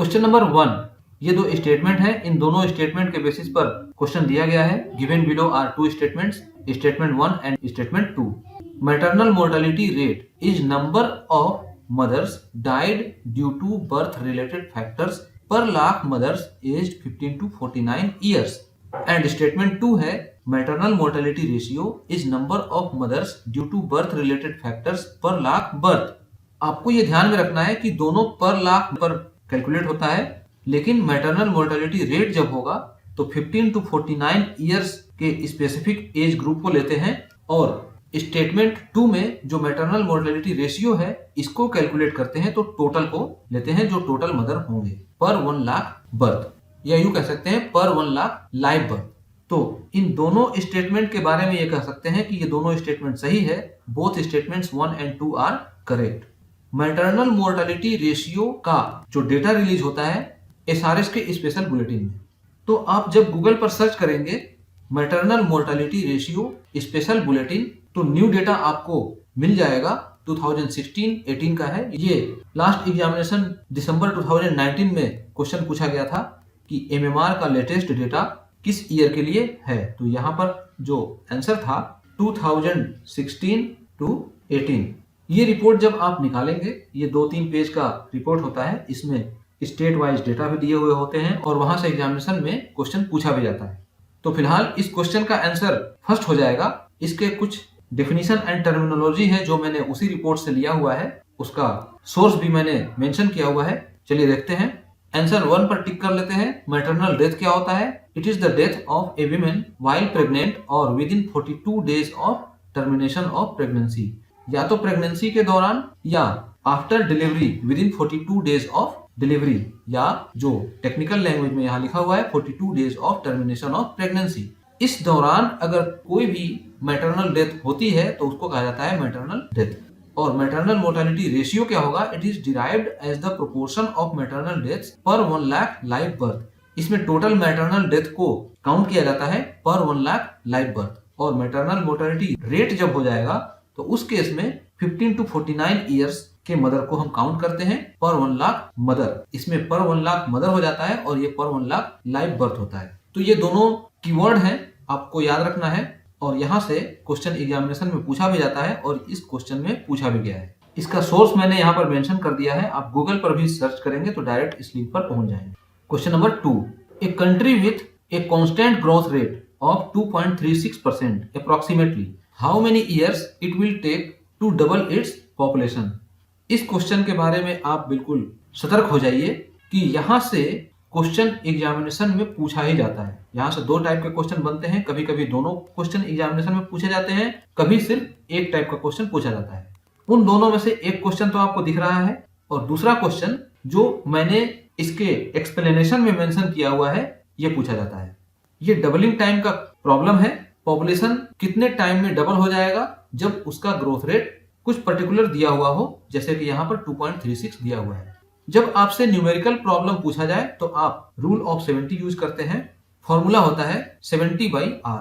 Question number 1, ये दो statement है, इन दोनों स्टेटमेंट के बेसिस पर क्वेश्चन दिया गया है। Given below are two statements, statement 1 and statement 2। Maternal mortality rate is number of mothers died due to birth related factors per lakh mothers aged 15 to 49 years. And statement 2 है maternal mortality ratio is number of mothers due to birth related factors per lakh birth. आपको ये ध्यान में रखना है कि दोनों पर लाख पर कैलकुलेट होता है, लेकिन मैटरनल मोर्टेलिटी रेट जब होगा तो 15 to 49 ईयर्स के स्पेसिफिक एज ग्रुप को लेते हैं, और स्टेटमेंट 2 में जो मैटरनल मोर्टेलिटी रेशियो है इसको कैलकुलेट करते हैं तो टोटल को लेते हैं जो टोटल मदर होंगे पर 1 लाख बर्थ, या यूं कह सकते हैं पर 1 लाख लाइव बर्थ। तो इन दोनों स्टेटमेंट के बारे में ये कह सकते हैं कि ये दोनों स्टेटमेंट सही है। Both statements 1 and 2 are correct. Maternal mortality ratio का जो डेटा रिलीज होता है एसआरएस के स्पेशल बुलेटिन में, तो आप जब गूगल पर सर्च करेंगे maternal mortality ratio special bulletin तो न्यू डेटा आपको मिल जाएगा। 2016-18 का है ये। लास्ट एग्जामिनेशन दिसंबर 2019 में क्वेश्चन पूछा गया था कि एमएमआर का लेटेस्ट डेटा किस ईयर के लिए है, तो यहाँ पर जो आंसर था 2016 to 18। ये रिपोर्ट जब आप निकालेंगे, ये 2-3 पेज का रिपोर्ट होता है, इसमें स्टेट वाइज डेटा भी दिए हुए होते हैं और वहां से एग्जामिनेशन में क्वेश्चन पूछा भी जाता है। तो फिलहाल इस क्वेश्चन का आंसर फर्स्ट हो जाएगा। इसके कुछ डेफिनेशन एंड टर्मिनोलॉजी है जो मैंने उसी रिपोर्ट से लिया हुआ है, उसका सोर्स भी मैंने मेंशन किया हुआ है। चलिए देखते हैं। आंसर 1 पर टिक कर लेते हैं। मैटरनल डेथ क्या होता है? It is the death of a women while pregnant और within 42 days of termination of pregnancy. या तो प्रेगनेंसी के दौरान या after delivery within 42 days of delivery, या जो टेक्निकल लैंग्वेज में यहाँ लिखा हुआ है 42 days of termination of pregnancy. इस दौरान अगर कोई भी मैटरनल डेथ होती है तो उसको कहा जाता है मैटरनल डेथ। और मैटरनल मोर्टेलिटी रेशियो क्या होगा? It is derived as the proportion of maternal deaths per 1 lakh live birth. इसमें टोटल मैटरनल डेथ को काउंट किया जाता है पर 1 लाख लाइव बर्थ। और मैटरनल मोर्टेलिटी रेट जब हो जाएगा तो उस केस में 15 to 49 ईयर्स के मदर को हम काउंट करते हैं पर 1 लाख मदर। इसमें पर 1 लाख मदर हो जाता है और ये पर 1 लाख लाइव बर्थ होता है। तो ये दोनों कीवर्ड हैं, आपको याद रखना है। और यहाँ से क्वेश्चन एग्जामिनेशन में पूछा भी जाता है और इस क्वेश्चन में पूछा भी गया है। इसका सोर्स मैंने यहाँ पर मेंशन कर दिया है, आप गूगल पर भी सर्च करेंगे तो डायरेक्ट इस लिंक पर पहुंच जाएंगे। Question number 2, a country with a constant growth rate of 2.36% approximately, how many years it will take to double its population. इस क्वेश्चन के बारे में आप बिल्कुल सतर्क हो जाइए कि यहाँ से क्वेश्चन एग्जामिनेशन में पूछा ही जाता है। यहाँ से 2 टाइप के क्वेश्चन बनते हैं, कभी कभी दोनों क्वेश्चन एग्जामिनेशन में पूछे जाते हैं, कभी सिर्फ एक टाइप का क्वेश्चन पूछा जाता है। उन दोनों में से एक क्वेश्चन तो आपको दिख रहा है और दूसरा क्वेश्चन जो मैंने इसके एक्सप्लेनेशन में मेंशन किया हुआ है ये पूछा जाता है। ये डबलिंग टाइम का प्रॉब्लम है। पॉपुलेशन कितने टाइम में डबल हो जाएगा? जब उसका ग्रोथ रेट कुछ पर्टिकुलर दिया हुआ हो, जैसे कि यहाँ पर 2.36 दिया हुआ है। जब आपसे न्यूमेरिकल प्रॉब्लम पूछा जाए तो आप रूल ऑफ 70 यूज करते हैं। फॉर्मूला होता है 70/r।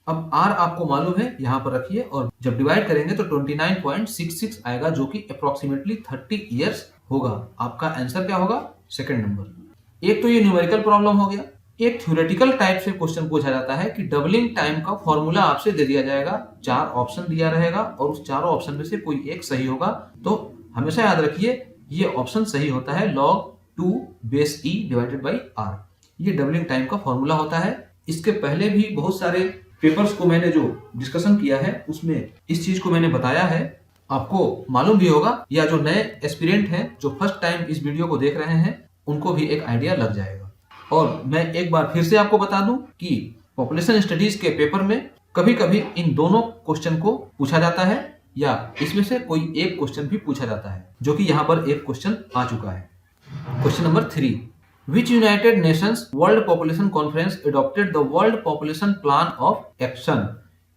अब r आपको मालूम है, यहाँ पर रखिए, और जब डिवाइड करेंगे तो 29.66 आएगा, जो कि अप्रोक्सीमेटली 30 ईयर्स होगा। आपका आंसर क्या होगा? Second number. एक तो ये न्यूमेरिकल प्रॉब्लम हो गया। एक थ्योरेटिकल टाइप से क्वेश्चन पूछा जाता है कि डबलिंग टाइम का फॉर्मूला आपसे दे दिया जाएगा, 4 ऑप्शन दिया रहेगा और उस चारों ऑप्शन में से कोई एक सही होगा। तो हमेशा याद रखिए ये ऑप्शन सही होता है log 2 base e divided by r। ये डबलिंग टाइम का फॉर्मूला होता है। इसके पहले भी बहुत सारे पेपर्स को मैंने जो डिस्कशन किया है उसमें इस चीज को मैंने बताया है, आपको मालूम भी होगा, या जो नए एस्पिरेंट हैं जो फर्स्ट टाइम इस वीडियो को देख रहे हैं उनको भी एक आइडिया लग जाएगा। और मैं एक बार फिर से आपको बता दूं कि पॉपुलेशन स्टडीज के पेपर में कभी कभी इन दोनों क्वेश्चन को पूछा जाता है या इसमें से कोई एक क्वेश्चन भी पूछा जाता है, जो कि यहाँ पर एक क्वेश्चन आ चुका है। Question number 3, which United Nations world population conference adopted the world population plan of action.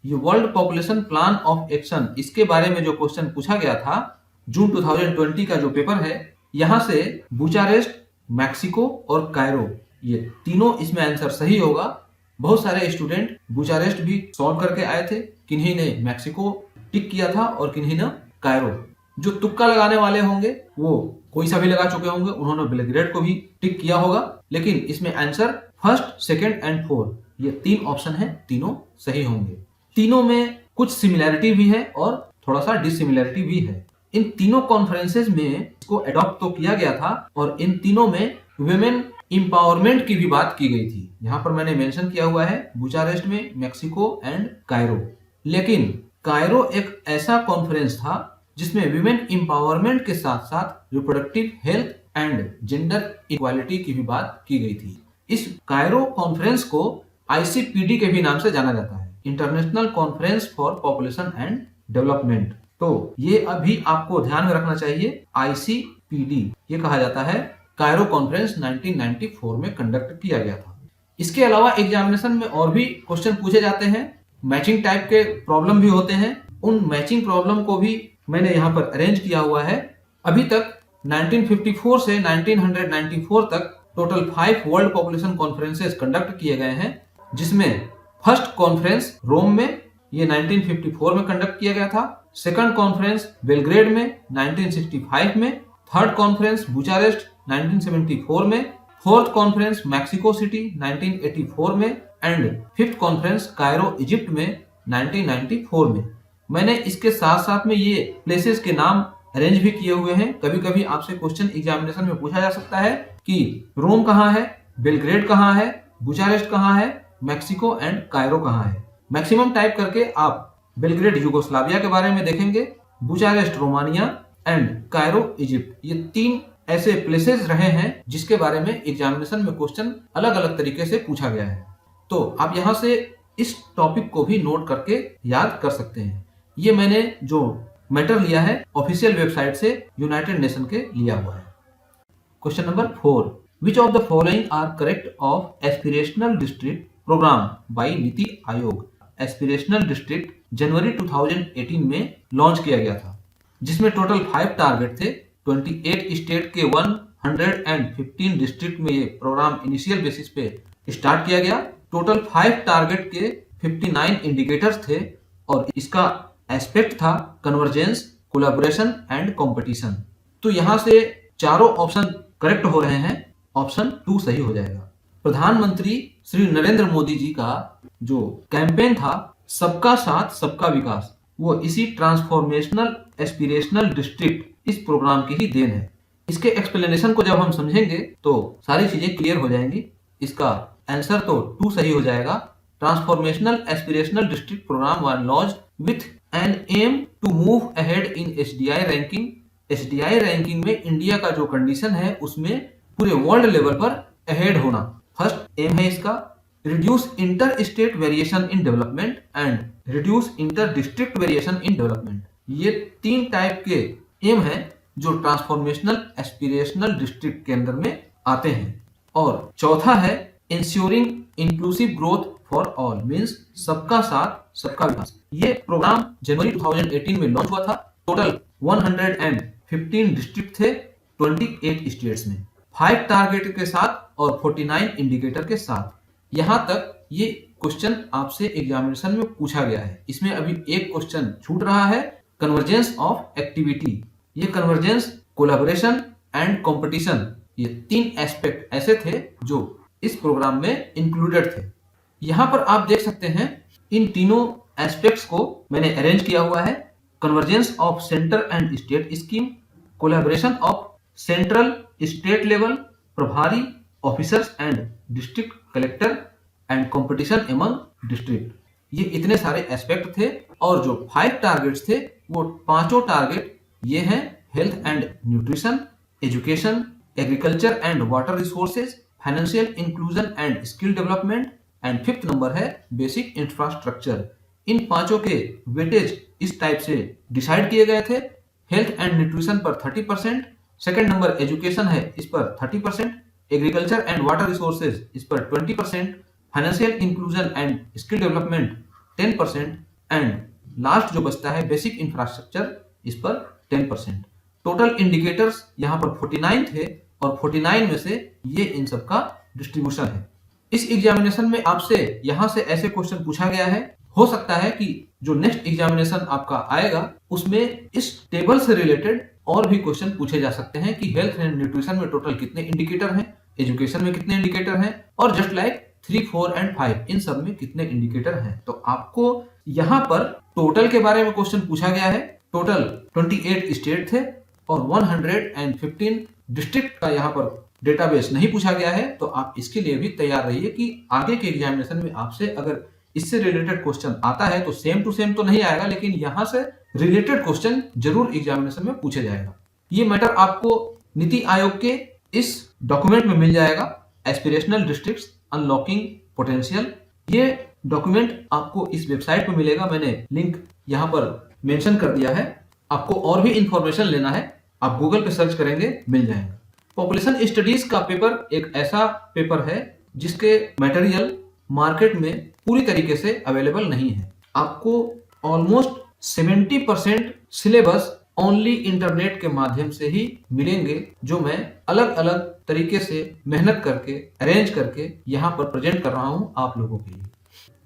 ये world population plan of action, इसके बारे में जो क्वेश्चन पूछा गया था जून 2020 का जो पेपर है, यहाँ से बुचारेस्ट, मैक्सिको और कायरो, ये तीनों इसमें आंसर सही होगा। बहुत सारे स्टूडेंट बुचारेस्ट भी सॉल्व करके आए थे, किन्हीं ने मैक्सिको टिक किया था और किन्हीं ने कायरो। जो तुक्का लगाने वाले होंगे वो कोई सा भी लगा चुके होंगे, उन्होंने बेलग्रेड को भी टिक किया होगा, लेकिन इसमें answer first, second and fourth ये 3 ऑप्शन है, तीनों सही होंगे। तीनों में कुछ सिमिलैरिटी भी है और थोड़ा सा डिसिमिलैरिटी भी है। इन तीनों कॉन्फ्रेंसेस में इसको अडॉप्ट तो किया गया था और इन तीनों में वुमेन एम्पावरमेंट की भी बात की गई थी। यहाँ पर मैंने मेंशन किया हुआ है बुचारेस्ट में, मेक्सिको एंड कायरो। लेकिन कायरो एक ऐसा कॉन्फ्रेंस था जिसमें वुमेन एम्पावरमेंट के साथ साथ reproductive health and gender equality की भी बात की गई थी। इस कायरो कॉन्फ्रेंस को ICPD के भी नाम से जाना जाता है, international conference for population and development. तो ये अभी आपको ध्यान में रखना चाहिए, ICPD ये कहा जाता है। कायरो कॉन्फ्रेंस 1994 में कंडक्ट किया गया था। इसके अलावा एग्जामिनेशन में और भी क्वेश्चन पूछे जाते हैं, मैचिंग टाइप के प्रॉब्लम भी होते हैं। उन मैचिंग प्रॉब्लम को भी मैंने यहाँ पर अरेंज किया हुआ है। अभी तक 1954 से 1994 तक total 5 world population conferences conduct किए गए हैं, जिसमें फर्स्ट कॉन्फ्रेंस रोम में ये 1954 में कंडक्ट किया गया था, सेकंड कॉन्फ्रेंस बेलग्रेड में 1965 में, थर्ड कॉन्फ्रेंस बुचारेस्ट 1974 में, फोर्थ कॉन्फ्रेंस मैक्सिको सिटी 1984 में and fifth conference Cairo Egypt में 1994 में। मैंने इसके साथ साथ में ये प्लेसेस के नाम अरेंज भी किए हुए हैं। कभी कभी आपसे क्वेश्चन एग्जामिनेशन में पूछा जा सकता है कि रोम कहाँ है, बेलग्रेड कहाँ है, बुचारेस्ट कहाँ है, मैक्सिको एंड कायरो कहाँ है। मैक्सिमम टाइप करके आप बेलग्रेड यूगोस्लाविया के बारे में देखेंगे, Bucharest Romania and Cairo Egypt, ये 3 ऐसे प्लेसेस रहे हैं जिसके बारे में एग्जामिनेशन में क्वेश्चन अलग अलग तरीके से पूछा गया है। तो आप यहाँ से इस टॉपिक को भी नोट करके याद कर सकते हैं। ये मैंने जो मैटर लिया है ऑफिशियल वेबसाइट से यूनाइटेड नेशन के लिया हुआ है। Question number 4, which of the following are correct of aspirational district programme by NITI Aayog. Aspirational district जनवरी 2018 में लॉन्च किया गया था, जिसमें टोटल 5 टारगेट थे। 28 स्टेट के 115 डिस्ट्रिक्ट में ये प्रोग्राम इनिशियल बेसिस पे स्टार्ट किया गया। टोटल 5 टारगेट के 59 इंडिकेटर्स थे और इसका एस्पेक्ट था कन्वर्जेंस, कोलैबोरेशन एंड कंपटीशन। तो यहाँ से चारों ऑप्शन करेक्ट हो रहे हैं, ऑप्शन 2 सही हो जाएगा। प्रधानमंत्री श्री नरेंद्र मोदी जी का जो कैंपेन था सबका साथ सबका विकास, वो इसी ट्रांसफॉर्मेशनल एस्पिरेशनल डिस्ट्रिक्ट इस प्रोग्राम की ही देन है। इसके एक्सप्लेनेशन को जब हम समझेंगे तो सारी चीजें क्लियर हो जाएंगी। इसका आंसर तो 2 सही हो जाएगा। Transformational aspirational district programme was launched with an aim to move ahead in SDI ranking. SDI ranking में इंडिया का जो कंडीशन है उसमें पूरे वर्ल्ड लेवल पर अहेड होना फर्स्ट एम है इसका। Reduce inter state variation in development and reduce inter district variation in development, ये 3 टाइप के एम हैं जो ट्रांसफॉर्मेशनल एस्पिरेशनल डिस्ट्रिक्ट के अंदर में आते हैं। और चौथा है ensuring inclusive growth for all, means सबका साथ सबका विकास। ये प्रोग्राम जनवरी 2018 में लॉन्च हुआ था। टोटल 115 डिस्ट्रिक्ट थे 28 स्टेट्स में, 5 टारगेट के साथ और 49 इंडिकेटर के साथ। यहाँ तक ये क्वेश्चन आपसे एग्जामिनेशन में पूछा गया है। इसमें अभी एक क्वेश्चन छूट रहा है, कन्वर्जेंस ऑफ एक्टिविटी। ये कन्वर्जेंस, कोलैबोरेशन एंड कंपटीशन, ये 3 एस्पेक्ट ऐसे थे जो इस प्रोग्राम में इंक्लूडेड थे। यहाँ पर आप देख सकते हैं इन तीनों एस्पेक्ट्स को मैंने अरेंज किया हुआ है। Convergence of centre and state scheme, collaboration of central state level प्रभारी officers and district collector and competition among district, ये इतने सारे एस्पेक्ट थे। और जो 5 टारगेट्स थे वो 5 टारगेट ये हैं, health and nutrition, education, agriculture and water resources, financial inclusion and skill development and 5th number है बेसिक इंफ्रास्ट्रक्चर। इन 5 के वेटेज इस टाइप से डिसाइड किए गए थे। हेल्थ एंड न्यूट्रिशन पर 30%, सेकंड नंबर एजुकेशन है इस पर 30%, एग्रीकल्चर एंड वाटर रिसोर्सेज इस पर 20%, financial inclusion and skill development 10% and last जो बचता है बेसिक इंफ्रास्ट्रक्चर इस पर 10%। टोटल इंडिकेटर्स यहाँ पर 49 थे और 49 में से ये इन सब का डिस्ट्रीब्यूशन है। इस एग्जामिनेशन में आपसे यहाँ से ऐसे क्वेश्चन पूछा गया है। हो सकता है कि जो नेक्स्ट एग्जामिनेशन आपका आएगा उसमें इस टेबल से रिलेटेड और भी क्वेश्चन पूछे जा सकते हैं कि हेल्थ एंड न्यूट्रिशन में टोटल कितने इंडिकेटर हैं, एजुकेशन में कितने इंडिकेटर हैं, और जस्ट लाइक 3, 4 एंड 5 इन सब में कितने इंडिकेटर हैं। तो आपको यहाँ पर टोटल के बारे में क्वेश्चन पूछा गया है। टोटल 28 स्टेट थे और 115 डिस्ट्रिक्ट का यहाँ पर डेटाबेस नहीं पूछा गया है। तो आप इसके लिए भी तैयार रहिए कि आगे के एग्जामिनेशन में आपसे अगर इससे रिलेटेड क्वेश्चन आता है तो सेम टू सेम तो नहीं आएगा, लेकिन यहाँ से रिलेटेड क्वेश्चन जरूर एग्जामिनेशन में पूछे जाएगा। ये मैटर आपको नीति आयोग के इस डॉक्यूमेंट में मिल जाएगा, एस्पिरेशनल डिस्ट्रिक्ट्स अनलॉकिंग पोटेंशियल। ये डॉक्यूमेंट आपको इस वेबसाइट पे मिलेगा, मैंने लिंक यहाँ पर मेंशन कर दिया है। आपको और भी इंफॉर्मेशन लेना है, आप गूगल पे सर्च करेंगे, मिल जाएगा। पॉपुलेशन स्टडीज का पेपर एक ऐसा पेपर है जिसके मटेरियल मार्केट में पूरी तरीके से अवेलेबल नहीं है। आपको ऑलमोस्ट 70% सिलेबस ओनली इंटरनेट के माध्यम से ही मिलेंगे, जो मैं अलग अलग तरीके से मेहनत करके अरेंज करके यहाँ पर प्रेजेंट कर रहा हूँ आप लोगों के लिए।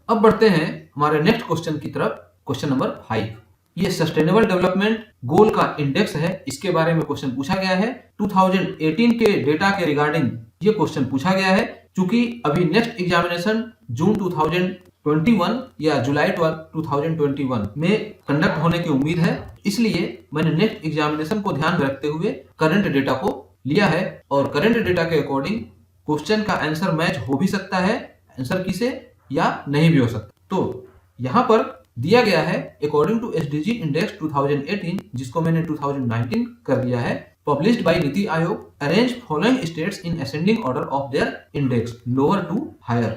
अब बढ़ते हैं हमारे नेक्स्ट क्वेश्चन की तरफ। क्वेश्चन नंबर 5, ये सस्टेनेबल डेवलपमेंट गोल का इंडेक्स है, इसके बारे में क्वेश्चन पूछा गया है। 2018 के डेटा के रिगार्डिंग ये क्वेश्चन पूछा गया है। चूंकि अभी नेक्स्ट एग्जामिनेशन जून 2021 या जुलाई 2021 में कंडक्ट होने की उम्मीद है, इसलिए मैंने नेक्स्ट एग्जामिनेशन को ध्यान में रखते हुए करंट डेटा को लिया है। और करंट डेटा के अकॉर्डिंग क्वेश्चन का आंसर मैच हो भी सकता है आंसर की से, या नहीं भी हो सकता। तो यहाँ पर दिया गया है अकॉर्डिंग टू एसडीजी इंडेक्स 2018, जिसको मैंने 2019 कर दिया है, published by NITI Aayog, arrange following states in ascending order of their index lower to higher.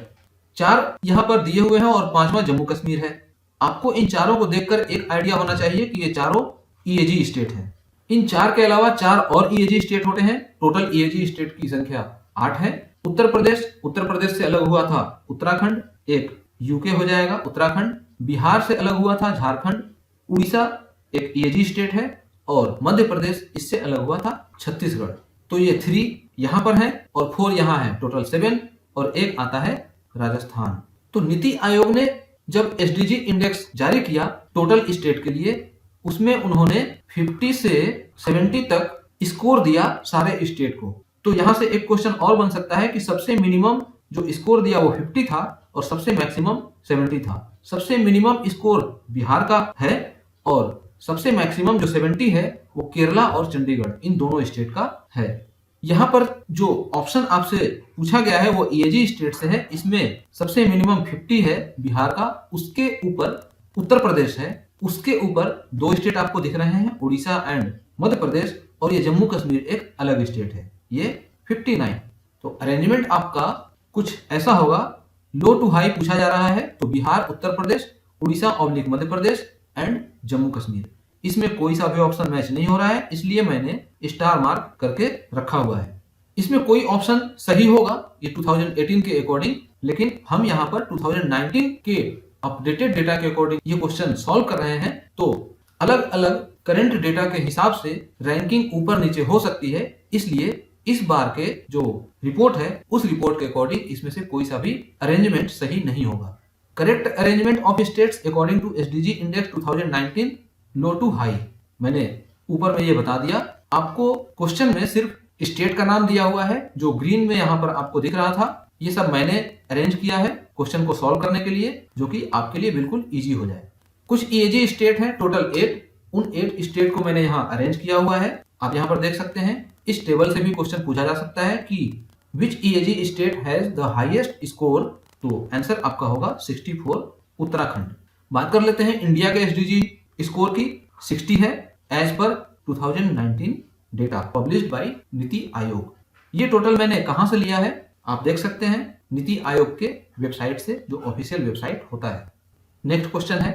4 यहाँ पर दिए हुए हैं और 5वां जम्मू कश्मीर है। आपको इन चारों को देखकर एक आइडिया होना चाहिए कि ये चारों ईएजी स्टेट हैं। इन 4 के अलावा 4 और ईएजी स्टेट होते हैं। टोटल ईएजी स्टेट की संख्या 8 है। उत्तर प्रदेश से अलग हुआ था उत्तराखंड, एक यूके हो जाएगा उत्तराखंड। बिहार से अलग हुआ था झारखंड। उड़ीसा एक ईएजी स्टेट है और मध्य प्रदेश इससे अलग हुआ था छत्तीसगढ़। तो ये 3 यहाँ पर है और 4 यहाँ है, टोटल 7, और एक आता है राजस्थान। तो नीति आयोग ने जब एसडीजी इंडेक्स जारी किया टोटल स्टेट के लिए, उसमें उन्होंने 50 से 70 तक स्कोर दिया सारे स्टेट को। तो यहाँ से एक क्वेश्चन और बन सकता है कि सबसे मिनिमम जो स्कोर दिया वो 50 था और सबसे मैक्सिमम 70 था। सबसे मिनिमम स्कोर बिहार का है और सबसे मैक्सिमम जो 70 है वो केरला और चंडीगढ़ इन दोनों स्टेट का है। यहाँ पर जो ऑप्शन आपसे पूछा गया है वो ईएजी स्टेट से है। इसमें सबसे मिनिमम 50 है बिहार का, उसके ऊपर उत्तर प्रदेश है, उसके ऊपर 2 स्टेट आपको दिख रहे हैं उड़ीसा एंड मध्य प्रदेश, और ये जम्मू कश्मीर एक अलग स्टेट है, ये 59। तो अरेंजमेंट आपका कुछ ऐसा होगा, लो टू हाई पूछा जा रहा है तो बिहार, उत्तर प्रदेश, उड़ीसा ऑब्लिक मध्य प्रदेश एंड जम्मू कश्मीर। इसमें कोई सा भी ऑप्शन मैच नहीं हो रहा है, इसलिए मैंने स्टार मार्क करके रखा हुआ है। इसमें कोई ऑप्शन सही होगा ये 2018 के अकॉर्डिंग, लेकिन हम यहाँ पर 2019 के अपडेटेड डेटा के अकॉर्डिंग ये क्वेश्चन सॉल्व कर रहे हैं। तो अलग अलग करंट डेटा के हिसाब से रैंकिंग ऊपर नीचे हो सकती है, इसलिए इस बार के जो रिपोर्ट है उस रिपोर्ट के अकॉर्डिंग इसमें से कोई सा भी अरेंजमेंट सही नहीं होगा। Correct arrangement of states according to SDG index 2019 low to high, मैंने ऊपर में ये बता दिया। आपको क्वेश्चन में सिर्फ स्टेट का नाम दिया हुआ है, जो ग्रीन में यहाँ पर आपको दिख रहा था, ये सब मैंने अरेंज किया है क्वेश्चन को सॉल्व करने के लिए, जो कि आपके लिए बिल्कुल इजी हो जाए। कुछ ईएजी स्टेट है, टोटल 8, उन 8 स्टेट को मैंने यहाँ अरेंज किया हुआ है। आप यहाँ पर देख सकते हैं। इस टेबल से भी क्वेश्चन पूछा जा सकता है कि which EAG state has the highest score, तो आंसर आपका होगा 64 उत्तराखंड। बात कर लेते हैं इंडिया के एसडीजी स्कोर की, 60 है as per 2019 data published by NITI आयोग। ये टोटल मैंने कहां से लिया है आप देख सकते हैं, नीति आयोग के वेबसाइट से, जो ऑफिशियल वेबसाइट होता है। नेक्स्ट क्वेश्चन है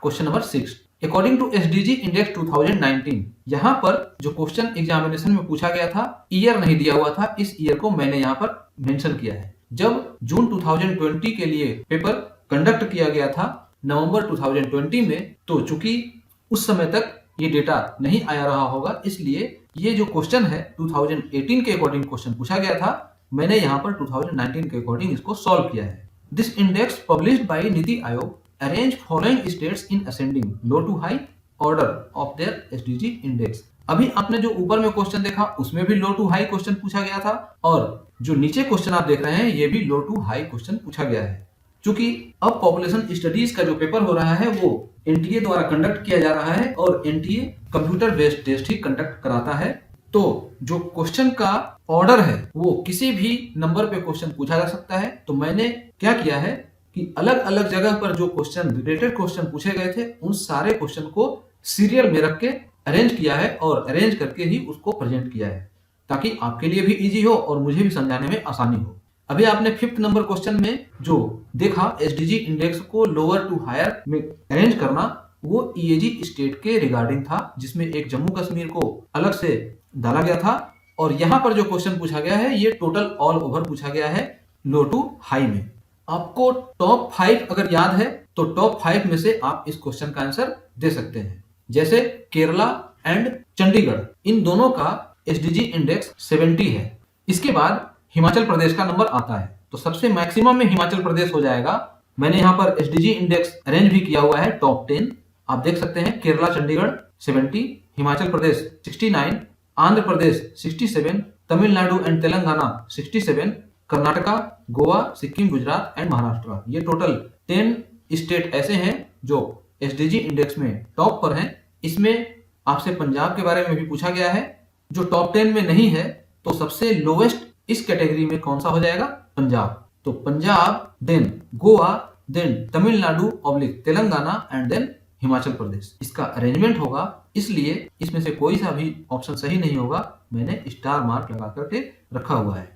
question number 6, according to SDG index 2019। यहाँ पर जो क्वेश्चन एग्जामिनेशन में पूछा गया था, ईयर नहीं दिया हुआ था, इस ईयर को मैंने यहाँ पर मेंशन किया है। जब जून 2020 के लिए पेपर कंडक्ट किया गया था नवंबर 2020 में, तो चूंकि उस समय तक ये डेटा नहीं आया रहा होगा, इसलिए ये जो क्वेश्चन है 2018 के अकॉर्डिंग क्वेश्चन पूछा गया था, मैंने यहाँ पर 2019 के अकॉर्डिंग इसको सॉल्व किया है। This index published by NITI आयोग arrange following states in ascending low to high order of their SDG index। अभी आपने जो ऊपर में क्वेश्चन देखा उसमें भी लो टू हाई क्वेश्चन पूछा गया था, और जो नीचे क्वेश्चन आप देख रहे हैं ये भी लो टू हाई क्वेश्चन पूछा गया है। क्योंकि अब पॉपुलेशन स्टडीज का जो पेपर हो रहा है वो एनटीए द्वारा कंडक्ट किया जा रहा है, और एनटीए कंप्यूटर बेस्ड टेस्ट ही कंडक्ट कराता है। तो जो क्वेश्चन का ऑर्डर है वो किसी भी नंबर पे क्वेश्चन पूछा जा सकता है। तो मैंने क्या किया है कि अलग अलग जगह पर जो क्वेश्चन रिलेटेड क्वेश्चन पूछे गए थे उन सारे क्वेश्चन को सीरियल में रख के अरेंज किया है, और अरेंज करके ही उसको प्रेजेंट किया है, ताकि आपके लिए भी इजी हो और मुझे भी समझाने में आसानी हो। अभी आपने 5th नंबर क्वेश्चन में जो देखा एसडीजी इंडेक्स को लोअर टू हायर में अरेंज करना, वो ईएजी स्टेट के रिगार्डिंग था, जिसमें एक जम्मू कश्मीर को अलग से डाला गया था। और यहाँ पर जो क्वेश्चन पूछा गया है ये टोटल ऑल ओवर पूछा गया है लो टू हाई में। आपको टॉप 5 अगर याद है तो टॉप 5 में से आप इस क्वेश्चन का आंसर दे सकते हैं। जैसे केरला एंड चंडीगढ़, इन दोनों का एसडीजी इंडेक्स 70 है। इसके बाद हिमाचल प्रदेश का नंबर आता है, तो सबसे मैक्सिमम में हिमाचल प्रदेश हो जाएगा। मैंने यहाँ पर एसडीजी इंडेक्स अरेंज भी किया हुआ है टॉप 10, आप देख सकते हैं। Kerala Chandigarh 70, Himachal Pradesh 69, Andhra Pradesh 67, Tamil Nadu and Telangana 67, Karnataka, Goa, Sikkim, Gujarat and Maharashtra. ये टोटल 10 स्टेट ऐसे हैं जो एसडीजी इंडेक्स में टॉप पर हैं। इसमें आपसे पंजाब के बारे में भी पूछा गया है, जो टॉप 10 में नहीं है। तो सबसे लोवेस्ट इस कैटेगरी में कौन सा हो जाएगा? पंजाब। तो Punjab, then Goa, then Tamil Nadu oblique Telangana and then Himachal Pradesh, इसका अरेंजमेंट होगा। इसलिए इसमें से कोई सा भी ऑप्शन सही नहीं होगा। मैंने स्टार मार्क लगा करके रखा हुआ है।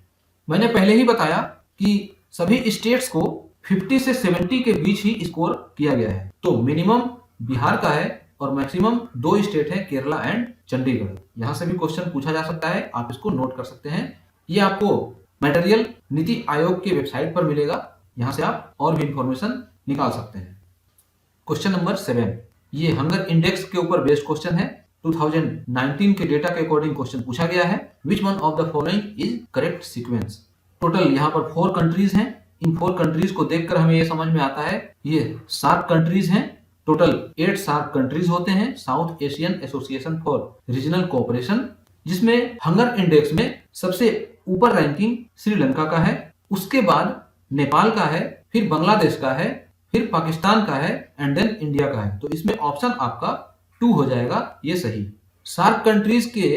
मैंने पहले ही बताया कि सभी स्टेट्स को 50 से 70 के बीच ही स्कोर किया गया है। तो मिनिमम बिहार का है और मैक्सिमम 2 स्टेट है, केरला एंड चंडीगढ़। यहां से भी क्वेश्चन पूछा जा सकता है, आप इसको नोट कर सकते हैं। ये आपको मटेरियल नीति आयोग की वेबसाइट पर मिलेगा, यहां से आप और भी इंफॉर्मेशन निकाल सकते हैं। क्वेश्चन नंबर 7, ये हंगर इंडेक्स के ऊपर बेस्ड क्वेश्चन है। 2019 के डेटा के अकॉर्डिंग क्वेश्चन पूछा गया है। विच one of the following is correct sequence. Total यहाँ पर 4 कंट्रीज हैं। इन 4 कंट्रीज को देखकर हमें ये समझ में आता है ये सार्क कंट्रीज हैं। टोटल 8 सार्क कंट्रीज होते हैं, south Asian association for regional cooperation, जिसमें हंगर इंडेक्स में सबसे ऊपर रैंकिंग श्रीलंका का है, उसके बाद नेपाल का है, फिर बांग्लादेश का है, फिर पाकिस्तान का है एंड देन इंडिया का है। तो इसमें ऑप्शन आपका 2 हो जाएगा, ये सही। सार्क कंट्रीज के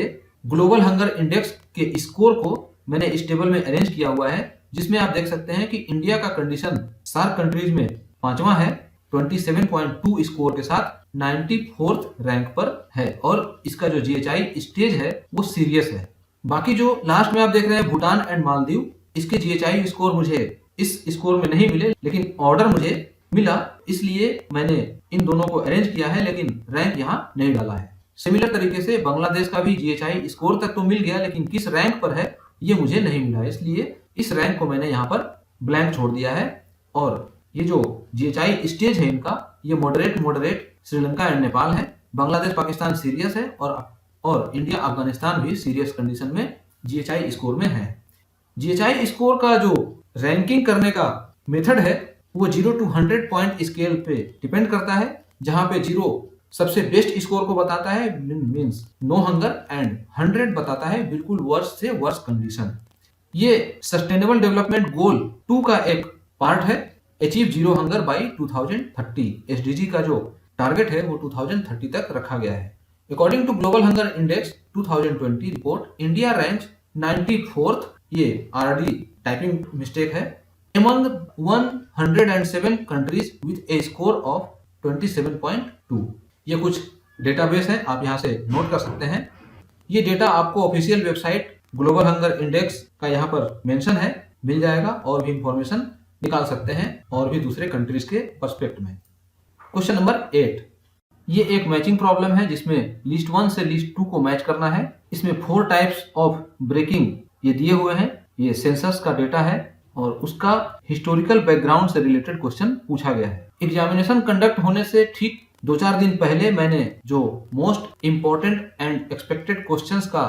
ग्लोबल हंगर इंडेक्स के स्कोर को मैंने इस टेबल में अरेंज किया हुआ है, जिसमें आप देख सकते हैं कि इंडिया का कंडीशन सार्क कंट्रीज में 5वां है, 27.2 स्कोर के साथ 94th रैंक पर है, और इसका जो जीएचआई स्टेज है वो सीरियस है। बाकी जो लास्ट में आप देख रहे हैं भूटान एंड मालदीव, इसके जीएचआई स्कोर मुझे इस स्कोर में नहीं मिले, लेकिन ऑर्डर मुझे मिला, इसलिए मैंने इन दोनों को अरेंज किया है, लेकिन रैंक यहाँ नहीं डाला है। सिमिलर तरीके से बांग्लादेश का भी जीएचआई स्कोर तक तो मिल गया, लेकिन किस रैंक पर है ये मुझे नहीं मिला, इसलिए इस रैंक को मैंने यहाँ पर ब्लैंक छोड़ दिया है। और ये जो जीएचआई स्टेज है इनका, ये मॉडरेट श्रीलंका एंड नेपाल है, बांग्लादेश पाकिस्तान सीरियस है, और इंडिया अफगानिस्तान भी सीरियस कंडीशन में जीएचआई स्कोर में है। जीएचआई स्कोर का जो रैंकिंग करने का मेथड है वो 0 to 100 पॉइंट स्केल पे डिपेंड करता है, जहां पे 0 सबसे बेस्ट स्कोर को बताता है, मींस नो हंगर, एंड 100 बताता है बिल्कुल वर्स से वर्स कंडीशन। ये सस्टेनेबल डेवलपमेंट गोल 2 का एक पार्ट है, अचीव 0 हंगर बाई 2030। एसडीजी का जो टारगेट है वो 2030 तक रखा गया है। According to global hunger index 2020 report, India ranks 94th, ये आरडी टाइपिंग मिस्टेक है, among 107 countries with a score of 27.2। ये कुछ डेटाबेस है, आप यहाँ से नोट कर सकते हैं। ये डेटा आपको official website global hunger index का यहाँ पर मेंशन है, मिल जाएगा, और भी इंफॉर्मेशन निकाल सकते हैं और भी दूसरे कंट्रीज के पर्सपेक्ट में। क्वेश्चन नंबर 8, ये एक मैचिंग प्रॉब्लम है जिसमें लिस्ट 1 से लिस्ट 2 को मैच करना है। इसमें 4 टाइप्स ऑफ ब्रेकिंग ये दिए हुए हैं। ये सेंसस का डेटा है और उसका हिस्टोरिकल बैकग्राउंड से रिलेटेड क्वेश्चन पूछा गया है। एग्जामिनेशन कंडक्ट होने से ठीक 2-4 दिन पहले मैंने जो most important and expected questions का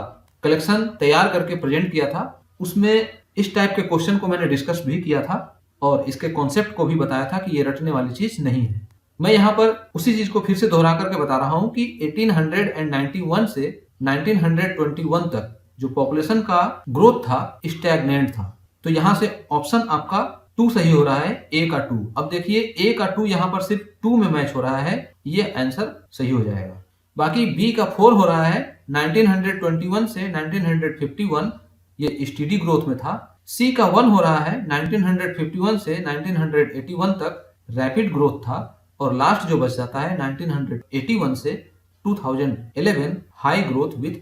कलेक्शन तैयार करके प्रेजेंट किया था, उसमें इस टाइप के क्वेश्चन को मैंने डिस्कस भी किया था और इसके कॉन्सेप्ट को भी बताया था कि ये रटने वाली चीज नहीं है। मैं यहाँ पर उसी चीज को फिर से दोहरा करके बता रहा हूँ कि 1891 से 1921 तक जो पॉपुलेशन का ग्रोथ था स्टैग्नेंट था। तो यहां से ऑप्शन आपका 2 सही हो रहा है, ए का 2। अब देखिए ए का 2 यहां पर सिर्फ 2 में मैच हो रहा है, ये आंसर सही हो जाएगा। बाकी बी का 4 हो रहा है, 1921 से 1951 ये स्टीडी ग्रोथ में था। सी का 1 हो रहा है, 1951 से 1981 तक रैपिड ग्रोथ था। और लास्ट जो बच जाता है 1981 से 2011 high growth with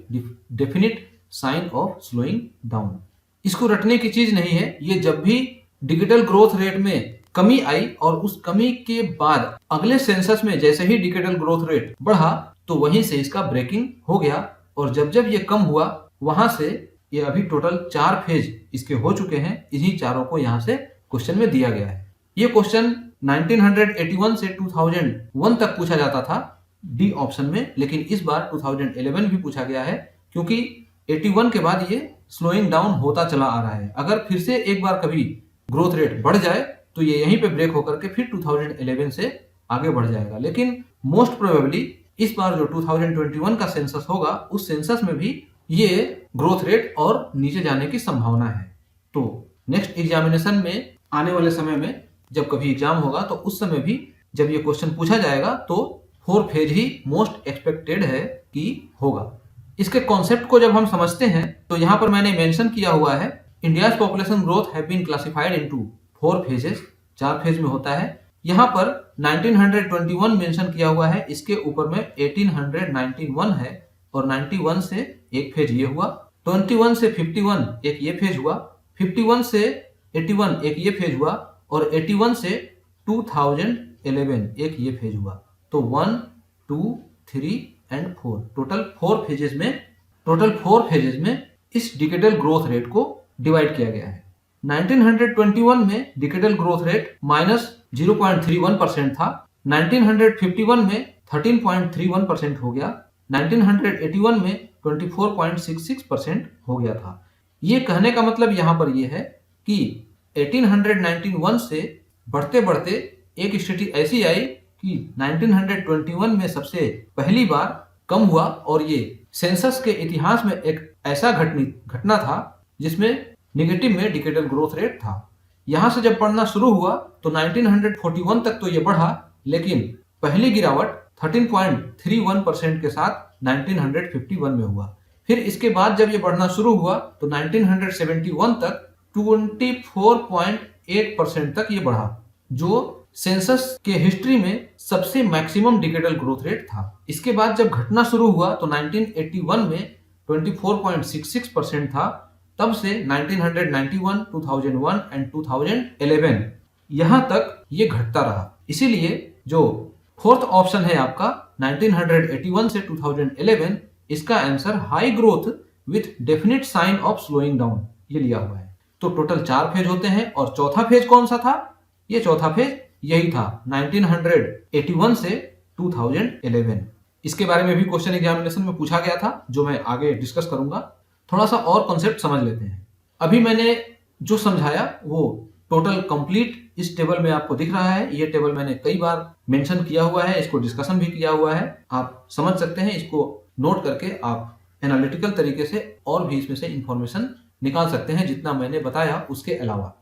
definite sign of slowing down. इसको रटने की चीज नहीं है, ये जब भी डिजिटल ग्रोथ रेट में कमी आई और उस कमी के बाद अगले सेंसस में जैसे ही डिजिटल ग्रोथ रेट बढ़ा तो वहीं से इसका ब्रेकिंग हो गया। और जब जब ये कम हुआ वहां से ये अभी टोटल 4 फेज इसके हो चुके हैं। इन्हीं चारों को यहाँ से क्वेश्चन में दिया गया है। ये क्वेश्चन 1981 से 2001 तक पूछा जाता था डी ऑप्शन में, लेकिन इस बार 2011 भी पूछा गया है क्योंकि 81 के बाद ये स्लोइंग डाउन होता चला आ रहा है। अगर फिर से एक बार कभी ग्रोथ रेट बढ़ जाए तो ये यहीं पे ब्रेक होकर के फिर 2011 से आगे बढ़ जाएगा। लेकिन मोस्ट प्रोबेबली इस बार जो 2021 का सेंसस होगा उस सेंसस में भी ये ग्रोथ रेट और नीचे जाने की संभावना है। तो नेक्स्ट एग्जामिनेशन में आने वाले समय में जब कभी एग्जाम होगा तो उस समय भी जब ये क्वेश्चन पूछा जाएगा तो 4 फेज ही मोस्ट एक्सपेक्टेड है कि होगा। इसके कॉन्सेप्ट को जब हम समझते हैं तो यहाँ पर मैंने मेंशन किया हुआ है India's population growth have been classified into 4 phases, 4 phase में होता है। यहाँ पर 1921 मेंशन किया हुआ है, इसके ऊपर में 1891 है और 91 से एक फेज ये हुआ, 21 से 51 एक ये फेज हुआ, 51 से 81 एक ये फेज हुआ और 81 से 2011 एक ये फेज हुआ। तो 1, 2, 3 एंड 4 टोटल 4 फेजेस में इस डिकेडल ग्रोथ रेट को डिवाइड किया गया है। 1921 में डिकेडल ग्रोथ रेट -0.31% था, 1951 में 13.31% हो गया, 1981 में 24.66% हो गया था। ये कहने का मतलब यहाँ पर ये है कि 1891 से बढ़ते बढ़ते एक स्थिति ऐसी आई कि 1921 में सबसे पहली बार कम हुआ और ये सेंसस के इतिहास में एक ऐसा घटना था जिसमें निगेटिव में डिकेडल ग्रोथ रेट था। यहां से जब बढ़ना शुरू हुआ तो 1941 तक तो ये बढ़ा, लेकिन पहली गिरावट 13.31% के साथ 1951 में हुआ। फिर इसके बाद जब ये बढ़ना शुरू हुआ तो 1971 तक 24.8% तक ये बढ़ा, जो सेंसस के हिस्ट्री में सबसे मैक्सिमम डिकेडल ग्रोथ रेट था। इसके बाद जब घटना शुरू हुआ तो 1981 में 24.66% था। तब से 1991, 2001 एंड 2011 यहां तक ये घटता रहा। इसीलिए जो 4th ऑप्शन है आपका 1981 से 2011, इसका answer high growth with definite sign of slowing down ये लिया हुआ है। तो टोटल 4 फेज होते हैं और चौथा फेज कौन सा था? ये चौथा फेज यही था 1981 से 2011। इसके बारे में भी क्वेश्चन एग्जामिनेशन में पूछा गया था, जो मैं आगे डिस्कस करूंगा। थोड़ा सा और कॉन्सेप्ट समझ लेते हैं। अभी मैंने जो समझाया वो टोटल कंप्लीट इस टेबल में आपको दिख रहा है। ये टेबल मैंने कई बार मेंशन किया हुआ है, इसको डिस्कशन भी किया हुआ है, आप समझ सकते हैं। इसको नोट करके आप एनालिटिकल तरीके से और भी इसमें से इंफॉर्मेशन निकाल सकते हैं जितना मैंने बताया उसके अलावा।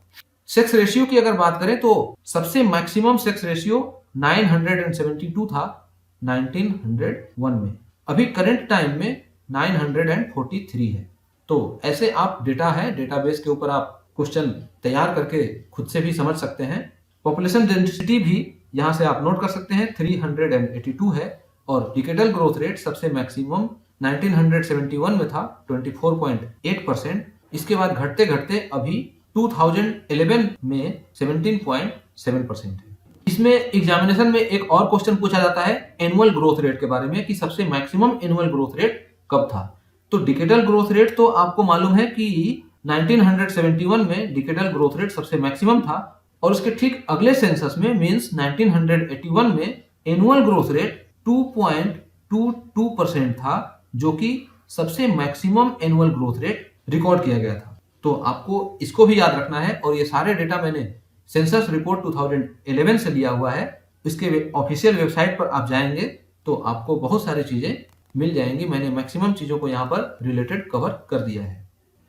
सेक्स रेशियो की अगर बात करें तो सबसे मैक्सिमम सेक्स रेशियो 972 था 1901 में। अभी करंट टाइम में 943 है। तो ऐसे आप डेटा है, डेटाबेस के ऊपर आप क्वेश्चन तैयार करके खुद से भी समझ सकते हैं। पॉपुलेशन डेंसिटी भी यहां से आप नोट कर सकते हैं 382 है और डिकेडल ग्रोथ रेट सबसे मैक्सिमम 1971 में था 24.8%। इसके बाद घटते घटते अभी 2011 में 17.7% है। इसमें एग्जामिनेशन में एक और क्वेश्चन पूछा जाता है एनुअल ग्रोथ रेट के बारे में कि सबसे मैक्सिमम एनुअल ग्रोथ रेट कब था। तो डिकेडल ग्रोथ रेट तो आपको मालूम है कि 1971 में डिकेडल ग्रोथ रेट सबसे मैक्सिमम था और उसके ठीक अगले सेंसस में मींस 1981 में एनुअल ग्रोथ रेट 2.22% था, जो कि सबसे maximum annual growth rate record किया गया था। तो आपको इसको भी याद रखना है और ये सारे डेटा मैंने सेंसस रिपोर्ट 2011 से लिया हुआ है। इसके ऑफिशियल वेबसाइट पर आप जाएंगे तो आपको बहुत सारी चीजें मिल जाएंगी। मैंने मैक्सिमम चीजों को यहाँ पर रिलेटेड कवर कर दिया है।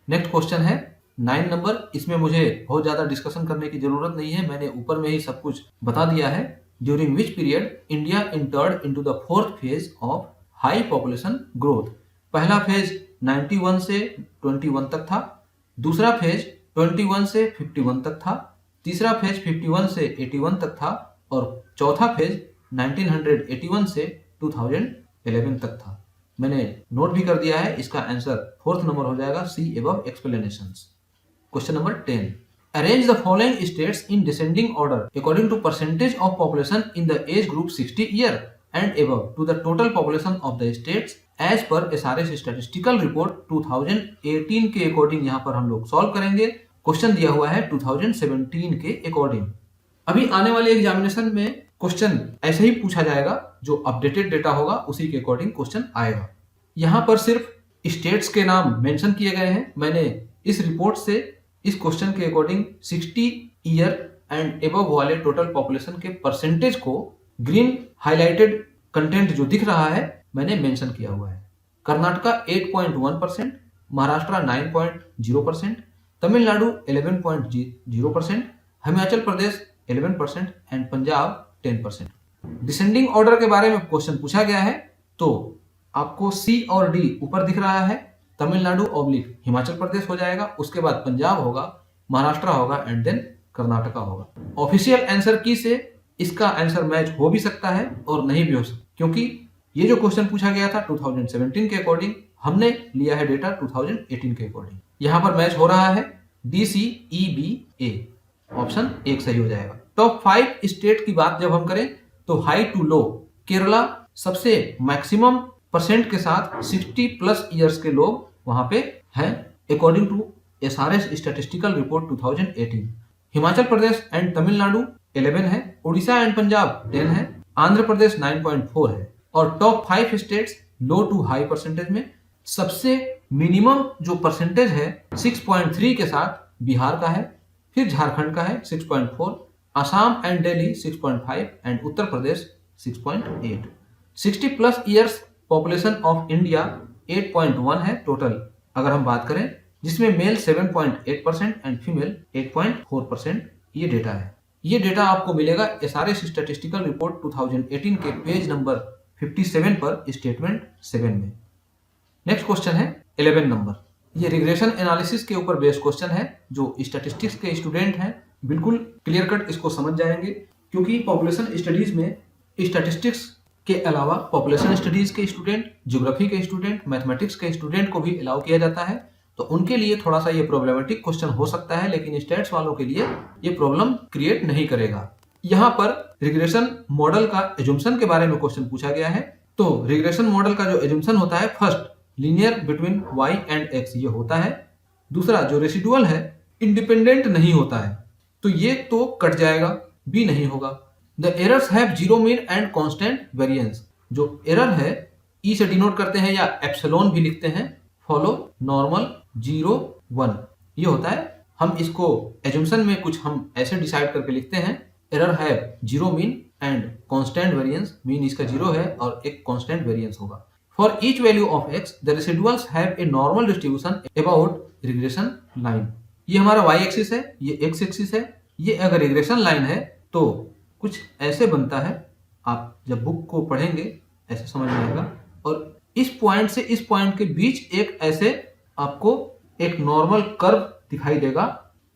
नेक्स्ट क्वेश्चन है 9 नंबर। इसमें मुझे बहुत ज्यादा डिस्कशन करने की जरूरत नहीं है, मैंने ऊपर में ही सब कुछ बता दिया है। During which period India entered into the fourth phase of high population growth. पहला फेज 91 से 21 तक था, दूसरा फेज 21 से 51 तक था, तीसरा फेज 51 से 81 तक था और चौथा फेज 1981 से 2011 तक था। मैंने नोट भी कर दिया है, इसका आंसर फोर्थ नंबर हो जाएगा see above explanations. Question number 10, arrange the following states in descending order according to percentage of population in the age group 60 year and above to the total population of the states as per SRS statistical report 2018 के according. यहाँ पर हम लोग solve करेंगे। Question दिया हुआ है 2017 के अकॉर्डिंग। अभी आने वाले एग्जामिनेशन में क्वेश्चन ऐसे ही पूछा जाएगा, जो अपडेटेड डेटा होगा उसी के अकॉर्डिंग क्वेश्चन आएगा। यहाँ पर सिर्फ स्टेट्स के नाम मेंशन किए गए हैं। मैंने इस रिपोर्ट से इस क्वेश्चन के अकॉर्डिंग 60 ईयर एंड एबव वाले टोटल पॉपुलेशन के परसेंटेज को ग्रीन हाईलाइटेड कंटेंट जो दिख रहा है मैंने मेंशन किया हुआ है। Karnataka 8.1%, Maharashtra 9.0%, Tamil Nadu 11.0%, Himachal Pradesh 11% and Punjab 10%। Descending order के बारे में क्वेश्चन पूछा गया है, तो आपको सी और डी ऊपर दिख रहा है। तमिलनाडु ऑब्लिक हिमाचल प्रदेश हो जाएगा, उसके बाद पंजाब होगा, महाराष्ट्र होगा एंड देन कर्नाटका होगा। ऑफिशियल आंसर की से इसका आंसर मैच हो भी सकता है और नहीं भी हो सकता, क्योंकि ये जो क्वेश्चन पूछा गया था 2017 के अकॉर्डिंग, हमने लिया है डेटा 2018 के अकॉर्डिंग। यहाँ पर मैच हो रहा है DCEBA, ऑप्शन 1 सही हो जाएगा। टॉप 5 स्टेट की बात जब हम करें तो हाई टू लो, केरला सबसे मैक्सिमम परसेंट के साथ 60 प्लस ईयर्स के लोग वहां पे हैं according to SRS statistical report 2018। Himachal Pradesh and Tamil Nadu 11 है, उड़ीसा एंड पंजाब 10 है, आंध्र प्रदेश 9.4 है। और top 5 states low to high percentage में सबसे मिनिमम जो परसेंटेज है 6.3 के साथ बिहार का है, फिर झारखंड का है 6.4, Assam and Delhi 6.5 and Uttar Pradesh 6.8। 60 plus years population of India 8.1 है टोटल अगर हम बात करें, जिसमें मेल 7.8% एंड फीमेल 8.4%। ये डेटा है। ये डेटा आपको मिलेगा एसआरएस स्टैटिस्टिकल रिपोर्ट 2018 के पेज नंबर 57 पर स्टेटमेंट 7 में। नेक्स्ट क्वेश्चन है 11 नंबर। ये रिग्रेशन एनालिसिस के ऊपर बेस्ड क्वेश्चन है, जो स्टैटिस्टिक्स के स्टूडेंट हैं बिल्कुल क्लियर कट इसको समझ जाएंगे, क्योंकि पॉपुलेशन स्टडीज में स्टैटिस्टिक्स के अलावा पॉपुलेशन स्टडीज के स्टूडेंट, ज्योग्राफी के स्टूडेंट, मैथमेटिक्स के स्टूडेंट को भी अलाउ किया जाता है। तो उनके लिए थोड़ा सा ये प्रॉब्लमेटिक क्वेश्चन हो सकता है, लेकिन स्टेट्स वालों के लिए ये प्रॉब्लम क्रिएट नहीं करेगा। यहाँ पर रिग्रेशन मॉडल का एजम्पशन के बारे में क्वेश्चन पूछा गया है। तो रिग्रेशन मॉडल का जो एजम्पशन होता है, first linear between y and x ये होता है। दूसरा जो रेसिडुअल है इंडिपेंडेंट नहीं होता है, तो ये तो कट जाएगा, बी नहीं होगा। The errors have zero mean and constant variance. जो एरर है ई से डिनोट करते हैं या एप्सिलॉन भी लिखते हैं। फॉलो नॉर्मल 0 1 ये होता है। हम इसको एजम्पशन में कुछ हम ऐसे डिसाइड करके लिखते हैं, एरर है zero mean and constant variance. Mean इसका 0 है और एक कांस्टेंट वेरिएंस होगा। For each value of x the residuals have a normal distribution about regression line. ये हमारा y एक्सिस है, ये x एक्सिस है। ये अगर रिग्रेशन लाइन है तो कुछ ऐसे बनता है, आप जब बुक को पढ़ेंगे ऐसे समझ में आएगा। और इस पॉइंट से इस पॉइंट के बीच एक ऐसे आपको एक नॉर्मल कर्व दिखाई देगा।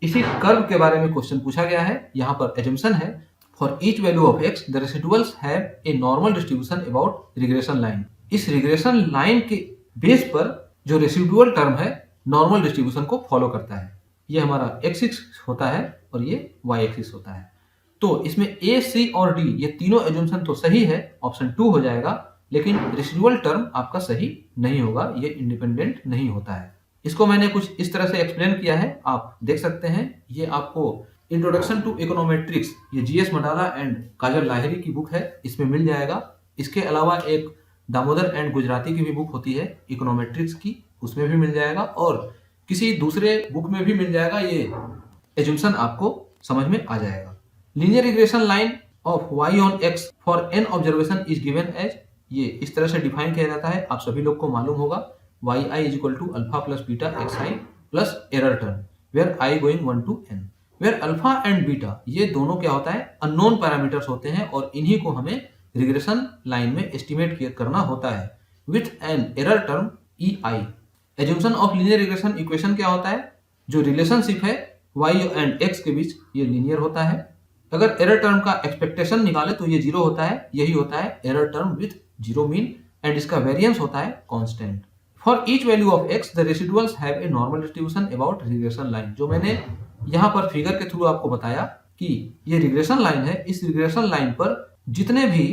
इसी कर्व के बारे में क्वेश्चन पूछा गया है। यहाँ पर एजम्पशन है for each value of x the residuals have a normal distribution about regression line. इस रिग्रेशन लाइन के बेस पर जो रेसिडुअल टर्म है नॉर्मल डिस्ट्रीब्यूशन को फॉलो करता है। ये हमारा x एक्सिस होता है और ये y एक्सिस होता है। तो इसमें a, c और d ये तीनों एजम्पशन तो सही है, ऑप्शन 2 हो जाएगा। लेकिन रेसिडुअल टर्म आपका सही नहीं होगा, ये इंडिपेंडेंट नहीं होता है। इसको मैंने कुछ इस तरह से एक्सप्लेन किया है, आप देख सकते हैं। ये आपको इंट्रोडक्शन टू इकोनोमेट्रिक्स, ये जीएस मडाला एंड काजल लाहिरी की बुक है, इसमें मिल जाएगा। इसके अलावा एक दामोदर एंड गुजराती की भी बुक होती है इकोनोमेट्रिक्स की, उसमें भी मिल जाएगा। और किसी दूसरे बुक में भी मिल जाएगा। ये एजम्पशन आपको समझ में आ जाएगा। Linear regression line of y on x for n observation is given as, ये इस तरह से डिफाइन किया जाता है, आप सभी लोग को मालूम होगा, yi is equal to alpha plus beta xi plus error term where i going 1 to n, where alpha and beta ये दोनों क्या होता है, अननोन पैरामीटर्स होते हैं और इन्हीं को हमें रिग्रेशन लाइन में एस्टिमेट करना होता है with an error term ei। Assumption of linear regression equation क्या होता है, जो रिलेशनशिप है y एंड x के बीच ये लीनियर होता है। अगर एरर टर्म का एक्सपेक्टेशन निकाले तो ये जीरो होता है, यही होता है error term with zero mean and इसका वेरिएंस होता है constant. For each value of x the residuals have a normal distribution about regression line. जो मैंने यहाँ पर फिगर के थ्रू आपको बताया कि ये रिग्रेशन लाइन है, इस रिग्रेशन लाइन पर जितने भी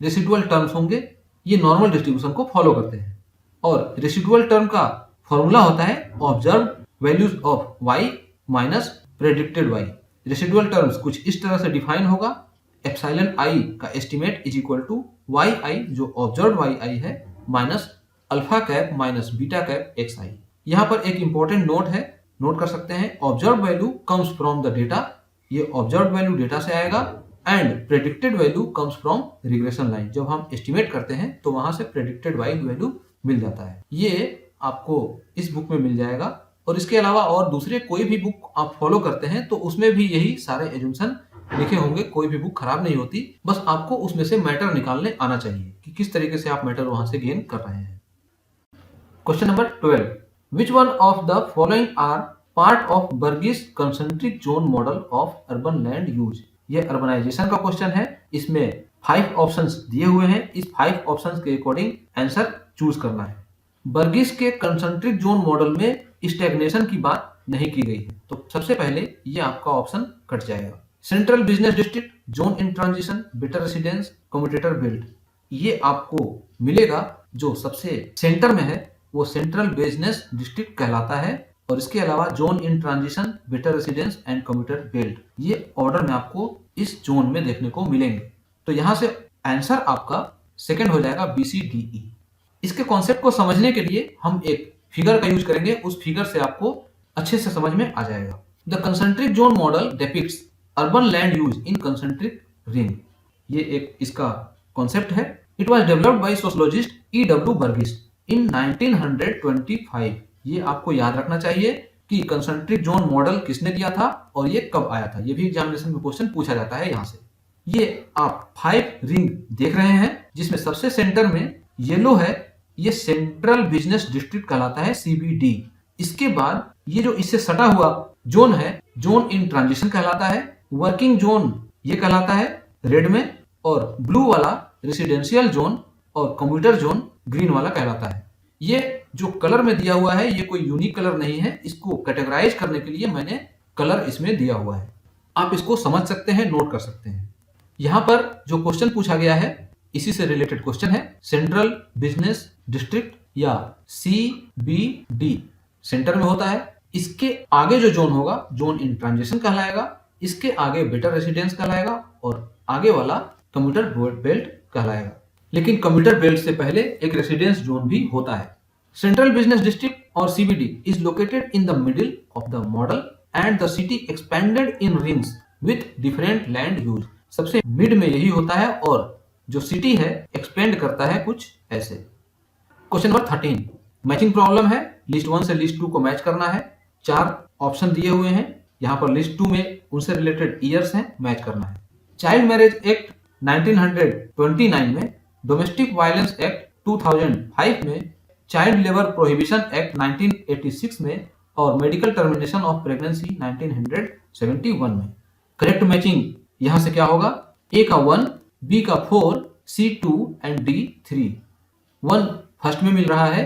रेसिडुअल टर्म्स होंगे ये नॉर्मल डिस्ट्रीब्यूशन को फॉलो करते हैं और रेसिडुअल टर्म का फॉर्मूला होता है observe values of y minus predicted y। Residual terms कुछ इस तरह से डिफाइन होगा, एप्सिलॉन i का estimate is equal to yi जो ऑब्जर्व yi है minus alpha cap minus beta cap xi। यहाँ पर एक इंपॉर्टेंट नोट है, नोट कर सकते हैं, observe value comes from the data, ये ऑब्जर्व वैल्यू डेटा से आएगा and predicted value comes from regression line. जब हम एस्टिमेट करते हैं तो वहां से प्रेडिक्टेड वैल्यू मिल जाता है, ये आपको इस बुक में मिल जाएगा। और इसके अलावा और दूसरे कोई भी बुक आप फॉलो करते हैं तो उसमें भी यही सारे एज्यूम्पशन लिखे होंगे, कोई भी बुक खराब नहीं होती, बस आपको उसमें से मैटर निकालने आना चाहिए कि किस तरीके से आप मैटर वहां से गेन कर रहे हैं। Question number 12, which one of the following are part of Burgess concentric zone model of urban land use. ये अर्बनाइजेशन का क्वेश्चन है, इसमें 5 ऑप्शंस दिए हुए हैं, इस 5 ऑप्शंस के अकॉर्डिंग आंसर चूज करना है। बर्गिस के कंसेंट्रिक जोन मॉडल में स्टैग्नेशन की बात नहीं की गई है, तो सबसे पहले ये आपका ऑप्शन कट जाएगा। सेंट्रल बिजनेस डिस्ट्रिक्ट, जोन इन transition, better residence, commutator belt, ये आपको मिलेगा जो सबसे सेंटर में है वो सेंट्रल बिजनेस डिस्ट्रिक्ट कहलाता है। और इसके अलावा zone in transition, better residence and commutator belt, ये ऑर्डर में आपको इस जोन में देखने को मिलेंगे। तो यहां से आंसर आपका सेकंड हो जाएगा BCDE। इसके कॉन्सेप्ट को समझने के लिए हम एक फिगर का यूज करेंगे, उस फिगर से आपको अच्छे से समझ में आ जाएगा। The concentric zone model depicts urban land use in concentric ring, ये एक इसका कॉन्सेप्ट है। It was developed by sociologist E.W. Burgess in 1925। ये आपको याद रखना चाहिए कि कंसेंट्रिक जोन मॉडल किसने दिया था और ये कब आया था, ये भी एग्जामिनेशन में क्वेश्चन पूछा जाता है। यहाँ से ये आप 5 रिंग देख रहे हैं जिसमें सबसे सेंटर में येलो है, ये सेंट्रल बिजनेस डिस्ट्रिक्ट कहलाता है CBD। इसके बाद ये जो इससे सटा हुआ जोन है जोन इन ट्रांजिशन कहलाता है। वर्किंग जोन ये कहलाता है रेड में, और ब्लू वाला रेसिडेंशियल जोन और कंप्यूटर जोन ग्रीन वाला कहलाता है। ये जो कलर में दिया हुआ है ये कोई यूनिक कलर नहीं है, इसको कैटेगराइज करने के लिए मैंने कलर इसमें दिया हुआ है, आप इसको समझ सकते हैं, नोट कर सकते हैं। यहाँ पर जो क्वेश्चन पूछा गया है इसी से रिलेटेड क्वेश्चन है। सेंट्रल बिजनेस डिस्ट्रिक्ट या CBD सेंटर में होता है, इसके आगे जो जोन होगा जोन इन ट्रांजिशन कहलाएगा, इसके आगे बेटर रेसिडेंस कहलाएगा और आगे वाला कम्यूटर बेल्ट कहलाएगा। लेकिन कम्यूटर बेल्ट से पहले एक रेसिडेंस जोन भी होता है। सेंट्रल बिजनेस डिस्ट्रिक्ट और CBD is located in the middle of the model and the city expanded in rings with different land use. सबसे मिड में यही होता है और जो सिटी है एक्सपेंड करता है कुछ ऐसे। क्वेश्चन नंबर 13, मैचिंग प्रॉब्लम है, लिस्ट 1 से लिस्ट 2 को मैच करना है। 4 ऑप्शन दिए हुए हैं, यहाँ पर लिस्ट 2 में उनसे रिलेटेड ईयर्स हैं, मैच करना है। चाइल्ड मैरिज एक्ट 1929 में, डोमेस्टिक वायलेंस एक्ट 2005 में, चाइल्ड लेबर प्रोहिबिशन एक्ट 1986 में और मेडिकल टर्मिनेशन ऑफ प्रेगनेंसी 1971 में। करेक्ट मैचिंग यहां से क्या होगा, ए का 1, बी का 4, C 2 एंड D 3। 1 फर्स्ट में मिल रहा है,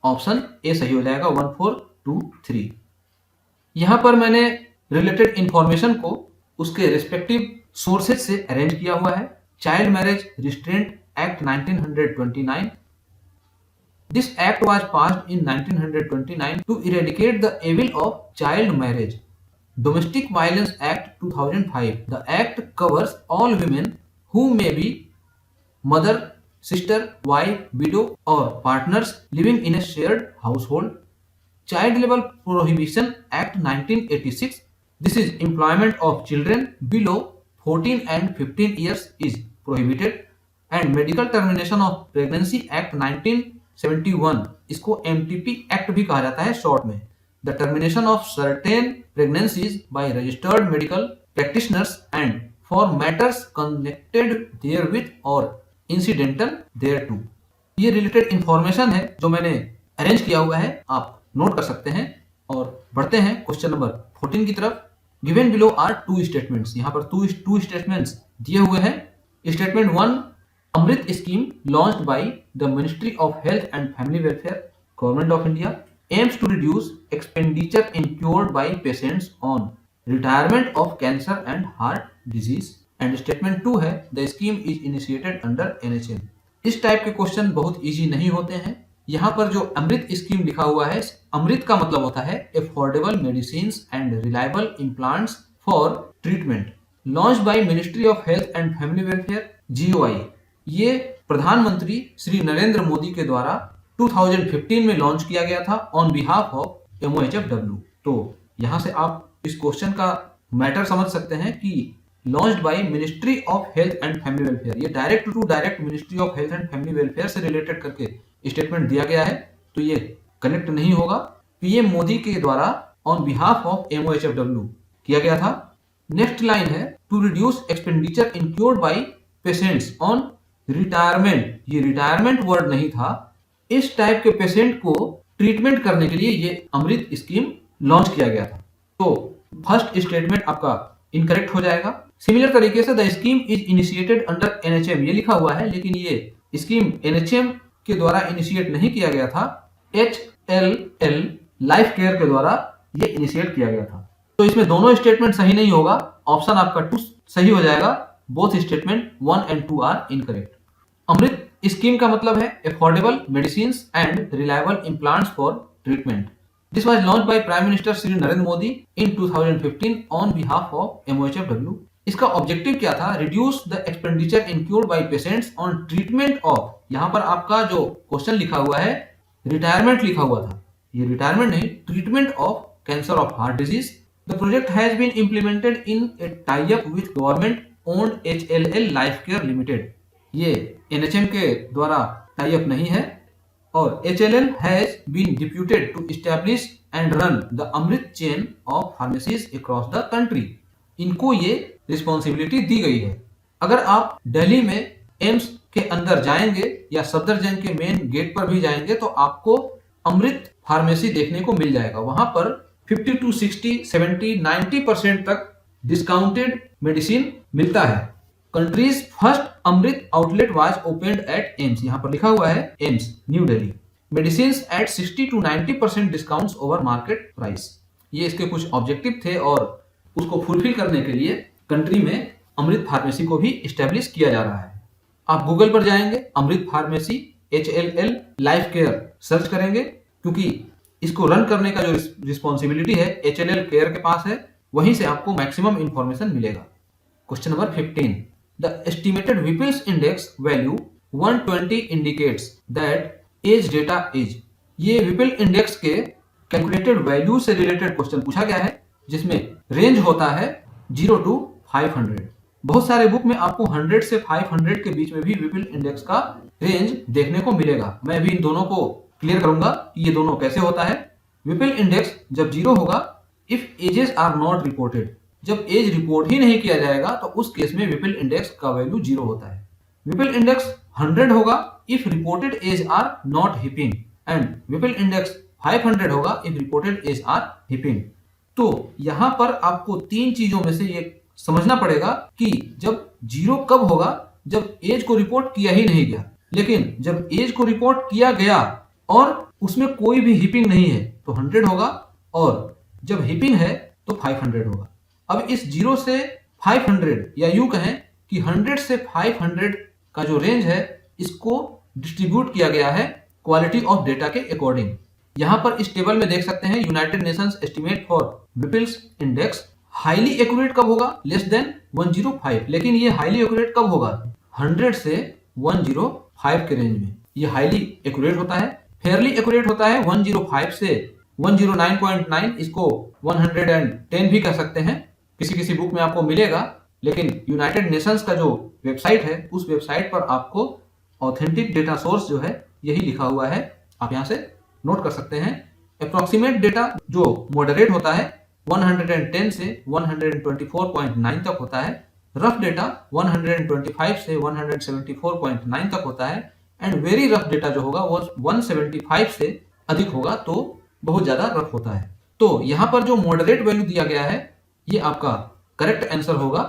ऑप्शन ए सही हो जाएगा, 1 4 2 3। यहां पर मैंने रिलेटेड इंफॉर्मेशन को उसके रिस्पेक्टिव सोर्सेज से अरेंज किया हुआ है। Child marriage restraint act 1929, this act was passed in 1929 to eradicate the evil of child marriage. Domestic Violence Act 2005, the act covers all women who may be mother, sister, wife, widow or partners living in a shared household. Child Labor Prohibition Act 1986, this is employment of children below 14 and 15 years is prohibited. And medical termination of pregnancy act 1971, इसको MTP act भी कहा जाता है short में। The termination of certain pregnancies by registered medical practitioners and for matters connected therewith और incidental देयरटू। ये related information है जो मैंने अरेंज किया हुआ है, आप नोट कर सकते हैं। और बढ़ते हैं क्वेश्चन नंबर 14 की तरफ। Given below are two statements, यहाँ पर टू स्टेटमेंट्स दिए हुए हैं। Statement 1, Amrit scheme launched by the ministry of health and family welfare, government of India, aims to reduce expenditure incurred by patients on retirement of cancer and heart disease. And statement 2 है, the scheme is initiated under NHM। इस type के question बहुत easy नहीं होते हैं। यहाँ पर जो अमृत स्कीम लिखा हुआ है, अमृत का मतलब होता है affordable medicines and reliable implants for treatment, launch by ministry of health and family welfare GOI। ये प्रधानमंत्री श्री नरेंद्र मोदी के द्वारा 2015 में लॉन्च किया गया था ऑन बिहाफ ऑफ MOHFW। तो यहाँ से आप इस क्वेश्चन का मैटर समझ सकते हैं कि launched by ministry of health and family welfare, ये direct to direct ministry of health and family welfare से रिलेटेड करके स्टेटमेंट दिया गया है, तो ये कनेक्ट नहीं होगा। PM मोदी के द्वारा ऑन बिहाफ ऑफ MOHFW किया गया था। नेक्स्ट लाइन है, to reduce expenditure incurred by patients on retirement. ये रिटायरमेंट वर्ड नहीं था, इस टाइप के पेशेंट को ट्रीटमेंट करने के लिए ये अमृत स्कीम लॉन्च किया गया था। तो फर्स्ट स्टेटमेंट आपका इनकरेक्ट हो जाएगा। सिमिलर तरीके से the scheme is initiated under NHM, ये लिखा हुआ है, लेकिन ये स्कीम NHM के द्वारा इनिशिएट नहीं किया गया था, HLL लाइफ केयर के द्वारा ये इनिशिएट किया गया था। तो इसमें दोनों स्टेटमेंट सही नहीं होगा, ऑप्शन आपका 2 सही हो जाएगा। Both statement 1 and 2 are incorrect. Amrit scheme का मतलब है affordable medicines and reliable implants for treatment. This was launched by Prime Minister Shri Narendra Modi in 2015 on behalf of MOHFW। इसका ऑब्जेक्टिव क्या था? Reduce the expenditure incurred by patients on treatment of, यहाँ पर आपका जो question लिखा हुआ है रिटायरमेंट लिखा हुआ था, ये रिटायरमेंट नहीं, treatment of cancer of heart disease. The project has been implemented in a tie up with government owned HLL life care limited. ये NHM के द्वारा टाई अप नहीं है। और HLL has been deputed to establish and run the Amrit chain of pharmacies across the country। इनको ये responsibility दी गई है। अगर आप दिल्ली में एम्स के अंदर जाएंगे या सफदरजंग के मेन गेट पर भी जाएंगे तो आपको अमृत फार्मेसी देखने को मिल जाएगा। वहां पर 50 to 60, 70, 90% तक डिस्काउंटेड मेडिसिन मिलता है। Country's first Amrit outlet was opened at AIIMS, यहाँ पर लिखा हुआ है AIIMS New Delhi. Medicines at 60 to 90% discounts over market price. ये इसके कुछ ऑब्जेक्टिव थे और उसको फुलफिल करने के लिए कंट्री में अमृत फार्मेसी को भी इस्टेब्लिश किया जा रहा है। आप गूगल पर जाएंगे, Amrit pharmacy HLL life care search करेंगे, क्योंकि इसको रन करने का जो रिस्पॉन्सिबिलिटी है HLL केयर के पास है, वहीं से आपको मैक्सिमम इंफॉर्मेशन मिलेगा। Question number 15, the estimated Whipple's index value 120 indicates that age data is। ये Whipple इंडेक्स के कैलकुलेटेड वैल्यू से रिलेटेड क्वेश्चन पूछा गया है, जिसमें रेंज होता है 0 to 500। बहुत सारे बुक में आपको 100 से 500 के बीच में भी Whipple इंडेक्स का रेंज देखने को मिलेगा। मैं अभी इन दोनों को क्लियर करूंगा कि ये दोनों कैसे होता है। Whipple इंडेक्स जब 0 होगा, if ages are not reported, जब एज रिपोर्ट ही नहीं किया जाएगा तो उस केस में Whipple इंडेक्स का वैल्यू 0 होता है। Whipple इंडेक्स 100 होगा if reported age are not heaping, and Whipple index 500 होगा if reported age are heaping. तो यहां पर आपको 3 चीजों में से ये समझना पड़ेगा कि जब 0 कब होगा, जब एज को रिपोर्ट किया ही नहीं गया। लेकिन जब एज को रिपोर्ट किया गया और उसमें कोई भी हिपिंग नहीं है तो 100 होगा, और जब हिपिंग है तो 500 होगा। अब इस 0 से 500, या यूं कहें कि 100 से 500 का जो रेंज है, इसको डिस्ट्रीब्यूट किया गया है क्वालिटी ऑफ डेटा के अकॉर्डिंग। यहां पर इस टेबल में देख सकते हैं United Nations estimate for Whipple's index. Highly accurate कब होगा? Less than 105। लेकिन ये हाईली एक्यूरेट कब होगा? 100 से 105 के रेंज में ये हाईली एक्यूरेट होता है। फेयरली एक्यूरेट होता है 105 से 109.9, इसको 110 भी कह सकते हैं, किसी किसी बुक में आपको मिलेगा लेकिन यूनाइटेड नेशंस का जो वेबसाइट है उस वेबसाइट पर आपको ऑथेंटिक डेटा सोर्स जो है यही लिखा हुआ है, आप यहाँ से नोट कर सकते हैं। अप्रोक्सीमेट डेटा जो मॉडरेट होता है 110 से 124.9 तक होता है, रफ डेटा 125 से 174.9 तक होता है एंड वेरी रफ डेटा जो होगा वो 175 से अधिक होगा, तो बहुत ज्यादा रफ होता है। तो यहाँ पर जो मॉडरेट वैल्यू दिया गया है ये आपका करेक्ट आंसर होगा।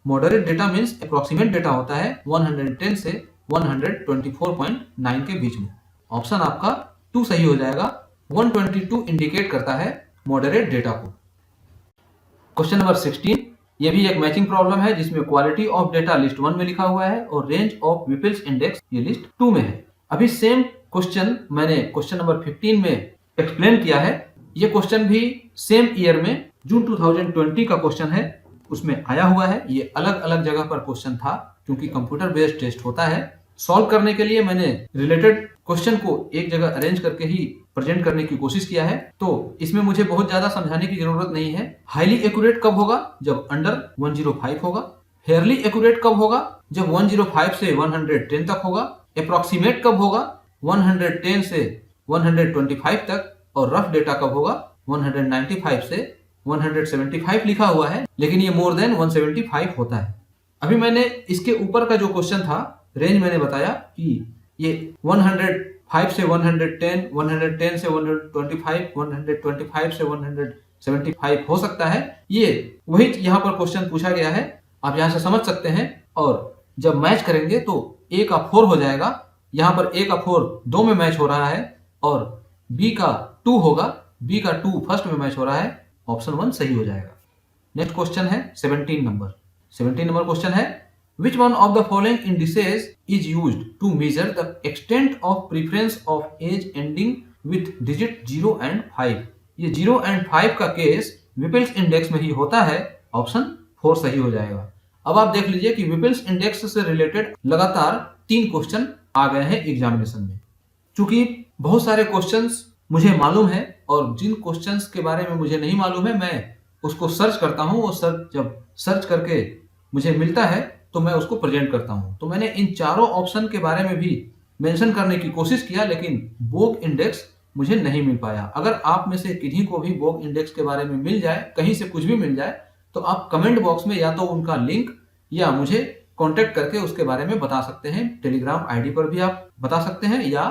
Moderate data means approximate data होता है 110 से 124.9 के बीच में। ऑप्शन आपका 2 सही हो जाएगा। 122 इंडिकेट करता है मॉडरेट डेटा को। क्वेश्चन नंबर 16, ये भी एक मैचिंग प्रॉब्लम है जिसमें क्वालिटी ऑफ डेटा लिस्ट 1 में लिखा हुआ है और रेंज ऑफ विपिल्स इंडेक्स ये लिस्ट 2 में है। अभी सेम क्वेश्चन मैंने क्वेश्चन नंबर 15 में एक्सप्लेन किया है। ये क्वेश्चन भी सेम ईयर में जून 2020 का क्वेश्चन है, उसमें आया हुआ है। ये अलग अलग जगह पर क्वेश्चन था क्योंकि कंप्यूटर बेस्ड टेस्ट होता है। सॉल्व करने के लिए मैंने रिलेटेड क्वेश्चन को एक जगह अरेंज करके ही प्रेजेंट करने की कोशिश किया है, तो इसमें मुझे बहुत ज्यादा समझाने की जरूरत नहीं है। हाईली एक्यूरेट कब होगा? जब अंडर 105 होगा। फेयरली एक्यूरेट कब होगा? जब 105 से 110 तक होगा। अप्रोक्सीमेट कब होगा? 110 से 125 तक। और रफ डेटा कब होगा? 195 से 175 लिखा हुआ है, लेकिन ये मोर देन 175 होता है। अभी मैंने इसके ऊपर का जो क्वेश्चन था, रेंज मैंने बताया कि ये 105 से 110, 110 से 125, 125 से 175 हो सकता है। ये वही यहाँ पर क्वेश्चन पूछा गया है, आप यहाँ से समझ सकते हैं। और जब मैच करेंगे तो A का 4 हो जाएगा। यहाँ पर A का 4 2 में मैच हो रहा है और B का 2 होगा। B का 2 फर्स्ट में मैच हो रहा है। ऑप्शन 1 सही हो जाएगा। नेक्स्ट क्वेश्चन है 17 नंबर। 17 नंबर क्वेश्चन है, which one of the following indices is used to measure the extent of preference of age ending with digit 0 and 5? ये 0 and 5 का केस विपिल्स इंडेक्स में ही होता है। ऑप्शन 4 सही हो जाएगा। अब आप देख लीजिए कि विपिल्स इंडेक्स से रिलेटेड लगातार 3 क्वेश्चन आ गए हैं एग्जामिनेशन में। चूंकि बहुत सारे क्वेश्चंस मुझे मालूम है और जिन क्वेश्चंस के बारे में मुझे नहीं मालूम है मैं उसको सर्च करता हूँ। वो जब सर्च करके मुझे मिलता है तो मैं उसको प्रेजेंट करता हूँ। तो मैंने इन चारों ऑप्शन के बारे में भी मेंशन करने की कोशिश किया, लेकिन बोग इंडेक्स मुझे नहीं मिल पाया। अगर आप में से किन्हीं को भी बोग इंडेक्स के बारे में मिल जाए, कहीं से कुछ भी मिल जाए, तो आप कमेंट बॉक्स में या तो उनका लिंक या मुझे कॉन्टेक्ट करके उसके बारे में बता सकते हैं। टेलीग्राम आईडी पर भी आप बता सकते हैं या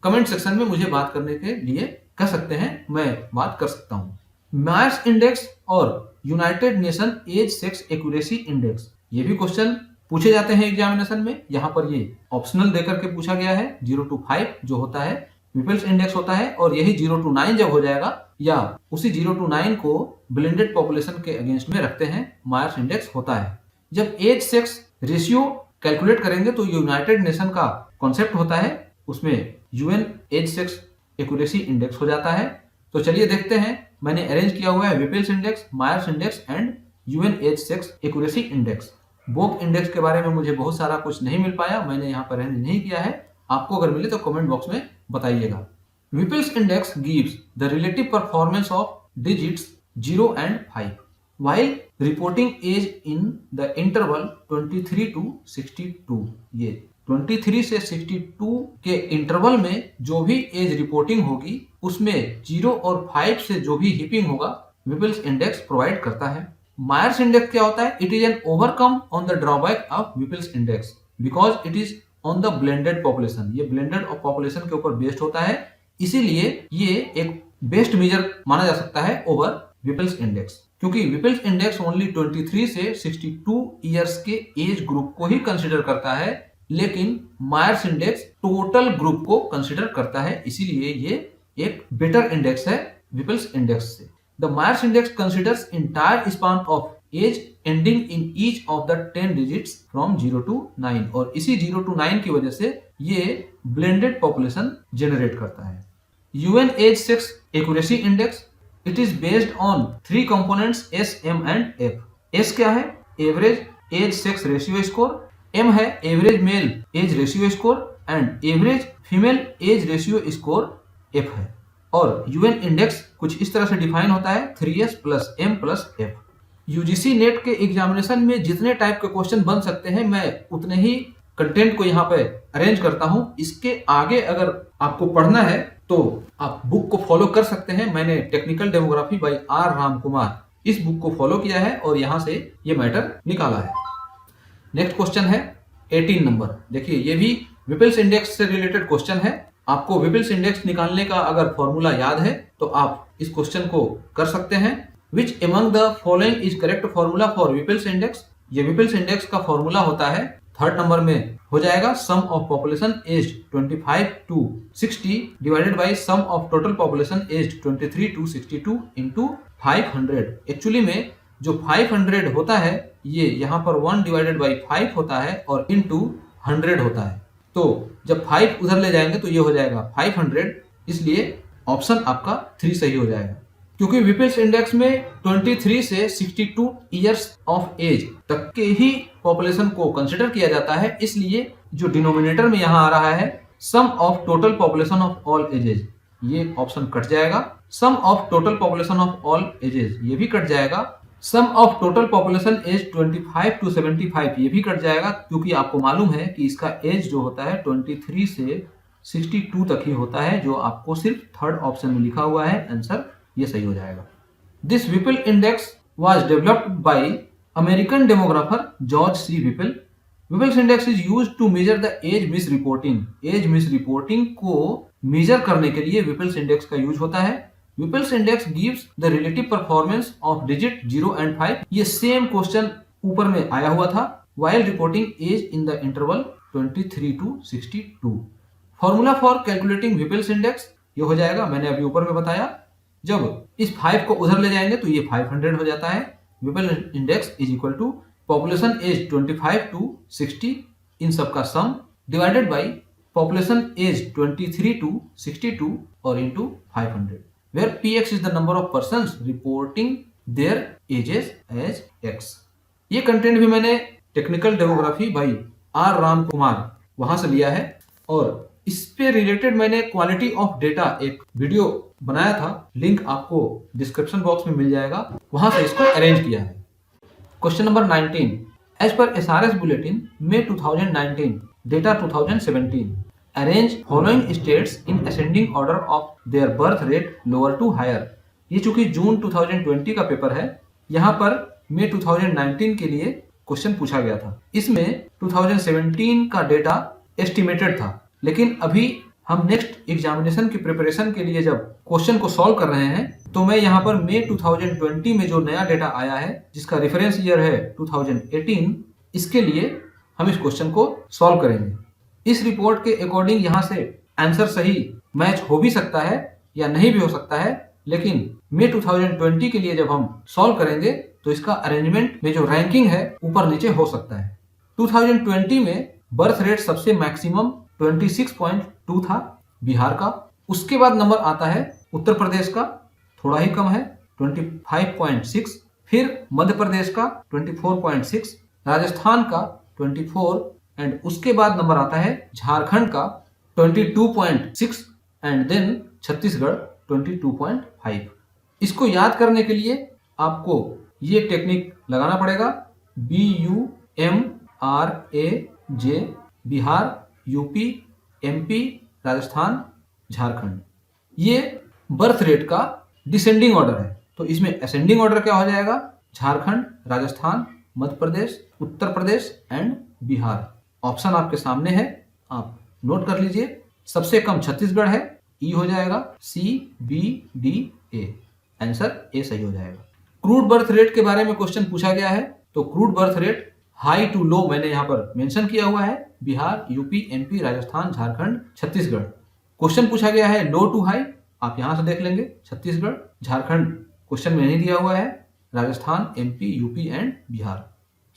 कमेंट सेक्शन में मुझे बात करने के लिए कह सकते हैं, मैं बात कर सकता हूँ। मायर्स इंडेक्स और United Nation age sex accuracy index, ये भी क्वेश्चन पूछे जाते हैं एग्जामिनेशन में। यहाँ पर ये ऑप्शनल देकर के पूछा गया है। 0 to 5 जो होता है विपिल्स इंडेक्स होता है, और यही 0 to 9 जब हो जाएगा या उसी 0 to 9 को ब्लेंडेड पॉपुलेशन के अगेंस्ट में रखते हैं, मायर्स इंडेक्स होता है। जब एज सेक्स रेशियो कैलकुलेट करेंगे तो यूनाइटेड नेशन का कॉन्सेप्ट होता है, उसमें UN age sex accuracy index हो जाता है। तो चलिए देखते हैं, मैंने अरेंज किया हुआ है Whipple's index, Myers index and UN age sex accuracy index. Bogue index के बारे में मुझे बहुत सारा कुछ नहीं मिल पाया, मैंने यहाँ पर अरेंज नहीं किया है। आपको अगर मिले तो कमेंट बॉक्स में बताइएगा। Whipple's index gives the relative performance of digits 0 and 5 while reporting age in the interval 23 to 62। ये 23 से 62 के इंटरवल में जो भी एज रिपोर्टिंग होगी उसमें 0 और 5 से जो भी हिपिंग होगा विपिल्स इंडेक्स प्रोवाइड करता है। मायर्स इंडेक्स क्या होता है? It is an overcome on the drawback of Whipple's index because it is on the blended population. ये ब्लेंडेड पॉपुलेशन के ऊपर बेस्ड होता है, इसीलिए ये एक बेस्ट मेजर माना जा सकता है ओवर विपिल्स इंडेक्स, क्योंकि विपिल्स इंडेक्स ओनली 23 से 62 ईयर्स के एज ग्रुप को ही कंसिडर करता है, लेकिन मायर्स इंडेक्स टोटल ग्रुप को कंसिडर करता है, इसीलिए ये एक बेटर इंडेक्स है विपिल्स इंडेक्स से। The Myers index considers entire span of age ending in each of the 10 digits from 0 to 9, और इसी 0 to 9 की वजह से ये blended population generate करता है। UN Age Sex Accuracy Index, it is based on 3 components S, M and F। S क्या है? Average Age Sex Ratio Score। M है Average Male Age Ratio Score and Average Female Age Ratio Score F है। और UN index कुछ इस तरह से define होता है 3S + M + F। UGC net के एग्जामिनेशन में जितने टाइप के क्वेश्चन बन सकते हैं मैं उतने ही कंटेंट को यहाँ पे अरेंज करता हूँ। इसके आगे अगर आपको पढ़ना है तो आप बुक को फॉलो कर सकते हैं। मैंने technical demography by R Ram Kumar इस बुक को फॉलो किया है और यहाँ से ये मैटर निकाला है। नेक्स्ट क्वेश्चन है 18 नंबर। देखिए ये भी विपिल्स इंडेक्स से रिलेटेड क्वेश्चन है। आपको विपिल्स इंडेक्स निकालने का अगर फॉर्मूला याद है तो आप इस क्वेश्चन को कर सकते हैं। Which among the following is correct formula for Whipple's index. ये विपिल्स इंडेक्स का फॉर्मूला होता है, थर्ड नंबर में हो जाएगा sum of population age 25 to 60 divided by sum of total population age 23 to 62 into 500। Actually में जो 500 होता है ये यहाँ पर 1 डिवाइडेड बाई 5 होता है और इंटू 100 होता है। तो जब 5 उधर ले जाएंगे तो ये हो जाएगा 500, इसलिए ऑप्शन आपका 3 सही हो जाएगा। क्योंकि विपिल्स इंडेक्स में 23 से 62 ईयर्स ऑफ एज तक के ही पॉपुलेशन को कंसिडर किया जाता है, इसलिए जो डिनोमिनेटर में यहाँ आ रहा है sum of total population of all ages, ये ऑप्शन कट जाएगा। Sum of total population of all ages ये भी कट जाएगा। Sum of total population age 25 to 75 ये भी कट जाएगा, क्योंकि आपको मालूम है कि इसका एज जो होता है 23 से 62 तक ही होता है, जो आपको सिर्फ थर्ड ऑप्शन में लिखा हुआ है। आंसर ये सही हो जाएगा। This Whipple index was developed by American demographer George C Whipple. Whipple's index is used to measure the age misreporting. Age misreporting को मेजर करने के लिए विपिल्स इंडेक्स का यूज होता है। Whipple's index gives the relative performance of digit 0 and 5। ये same question ऊपर में आया हुआ था। While reporting age in the interval 23 to 62। Formula for calculating Whipple's index ये हो जाएगा, मैंने अभी ऊपर में बताया। जब इस 5 को उधर ले जाएंगे तो ये 500 हो जाता है। Whipple index is equal to population age 25 to 60 इन सबका sum divided by population age 23 to 62 और into 500, where px is the number of persons reporting their ages as x। ये कंटेंट भी मैंने technical demography by R Ram Kumar वहां से लिया है और इस पे रिलेटेड मैंने क्वालिटी ऑफ डेटा एक वीडियो बनाया था, लिंक आपको डिस्क्रिप्शन बॉक्स में मिल जाएगा, वहां से इसको अरेंज किया है। Question number 19। As per SRS bulletin May 2019 data 2017 arrange following states in ascending order of their birth rate lower to higher. ये चूंकि जून 2020 का पेपर है, यहाँ पर May 2019 के लिए क्वेश्चन पूछा गया था। इसमें 2017 का डेटा एस्टिमेटेड था, लेकिन अभी हम नेक्स्ट एग्जामिनेशन की प्रिपरेशन के लिए जब क्वेश्चन को सॉल्व कर रहे हैं तो मैं यहाँ पर May 2020 में जो नया डेटा आया है जिसका रेफरेंस ईयर है 2018, इसके लिए हम इस क्वेश्चन को सॉल्व करेंगे। इस रिपोर्ट के अकॉर्डिंग यहाँ से आंसर सही मैच हो भी सकता है या नहीं भी हो सकता है, लेकिन May 2020 के लिए जब हम सॉल्व करेंगे तो इसका अरेंजमेंट में जो रैंकिंग है ऊपर नीचे हो सकता है। 2020 में बर्थ रेट सबसे मैक्सिमम 26.2 था बिहार का। उसके बाद नंबर आता है उत्तर प्रदेश का, थोड़ा ही कम है 25.6, फिर मध्य प्रदेश का 24.6, राजस्थान का 24 एंड उसके बाद नंबर आता है झारखंड का 22.6 एंड देन छत्तीसगढ़ 22.5। इसको याद करने के लिए आपको ये टेक्निक लगाना पड़ेगा, BUMRAJ Bihar, UP, MP, Rajasthan, Jharkhand. ये बर्थ रेट का डिसेंडिंग ऑर्डर है, तो इसमें असेंडिंग ऑर्डर क्या हो जाएगा, झारखंड, राजस्थान, मध्य प्रदेश, उत्तर प्रदेश एंड बिहार। ऑप्शन आपके सामने है, आप नोट कर लीजिए। सबसे कम छत्तीसगढ़ है, ई हो जाएगा, CBDA, आंसर ए सही हो जाएगा। क्रूड बर्थ रेट के बारे में क्वेश्चन पूछा गया है, तो crude birth rate high to low मैंने यहाँ पर मेंशन किया हुआ है, Bihar, UP, MP, Rajasthan, Jharkhand, Chhattisgarh. Question पूछा गया है लो टू हाई, आप यहाँ से देख लेंगे, छत्तीसगढ़, झारखंड क्वेश्चन में नहीं दिया हुआ है, Rajasthan, MP, UP and Bihar.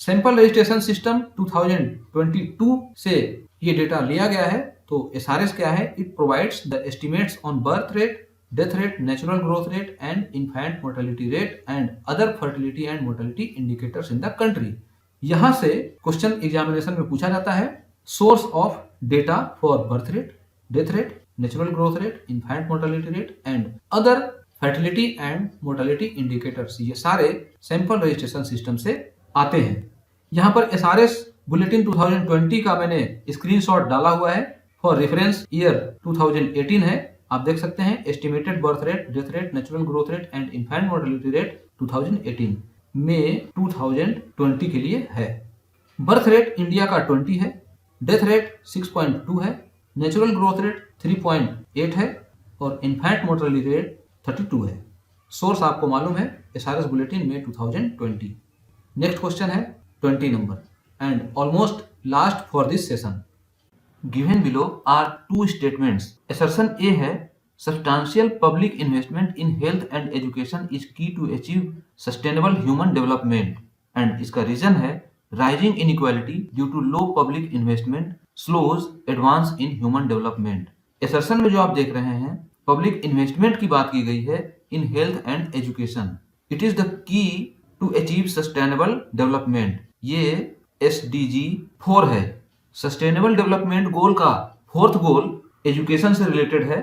Sample registration system 2022 से ये डेटा लिया गया है, तो एसआरएस क्या है, it provides the estimates on birth rate, death rate, natural growth rate and infant mortality rate and other fertility and mortality indicators in the country. यहां से क्वेश्चन एग्जामिनेशन में पूछा जाता है source of data for birth rate, death rate, natural growth rate, infant mortality rate and other fertility and mortality indicators, ये सारे sample registration system से आते हैं। यहाँ पर SRS बुलेटिन 2020 का मैंने स्क्रीनशॉट डाला हुआ है, फॉर रेफरेंस ईयर 2018 है, आप देख सकते हैं। Estimated birth rate, death rate, natural growth rate and infant mortality rate 2018 में 2020 के लिए है। बर्थ रेट इंडिया का 20 है, डेथ रेट 6.2 है, नेचुरल ग्रोथ रेट 3.8 है और इन्फेंट मोर्टेलिटी रेट 32 है। सोर्स आपको मालूम है, SRS बुलेटिन में 2020। नेक्स्ट क्वेश्चन है 20 number and almost last for this session. Given below are two statements. Assertion A है, substantial public investment in health and education is key to achieve sustainable human development, and इसका reason है rising inequality due to low public investment slows advance in human development. Assertion में जो आप देख रहे हैं, public investment की बात की गई है in health and education. It is the key to achieve sustainable development. ये SDG 4 है। सस्टेनेबल डेवलपमेंट गोल का फोर्थ गोल एजुकेशन से रिलेटेड है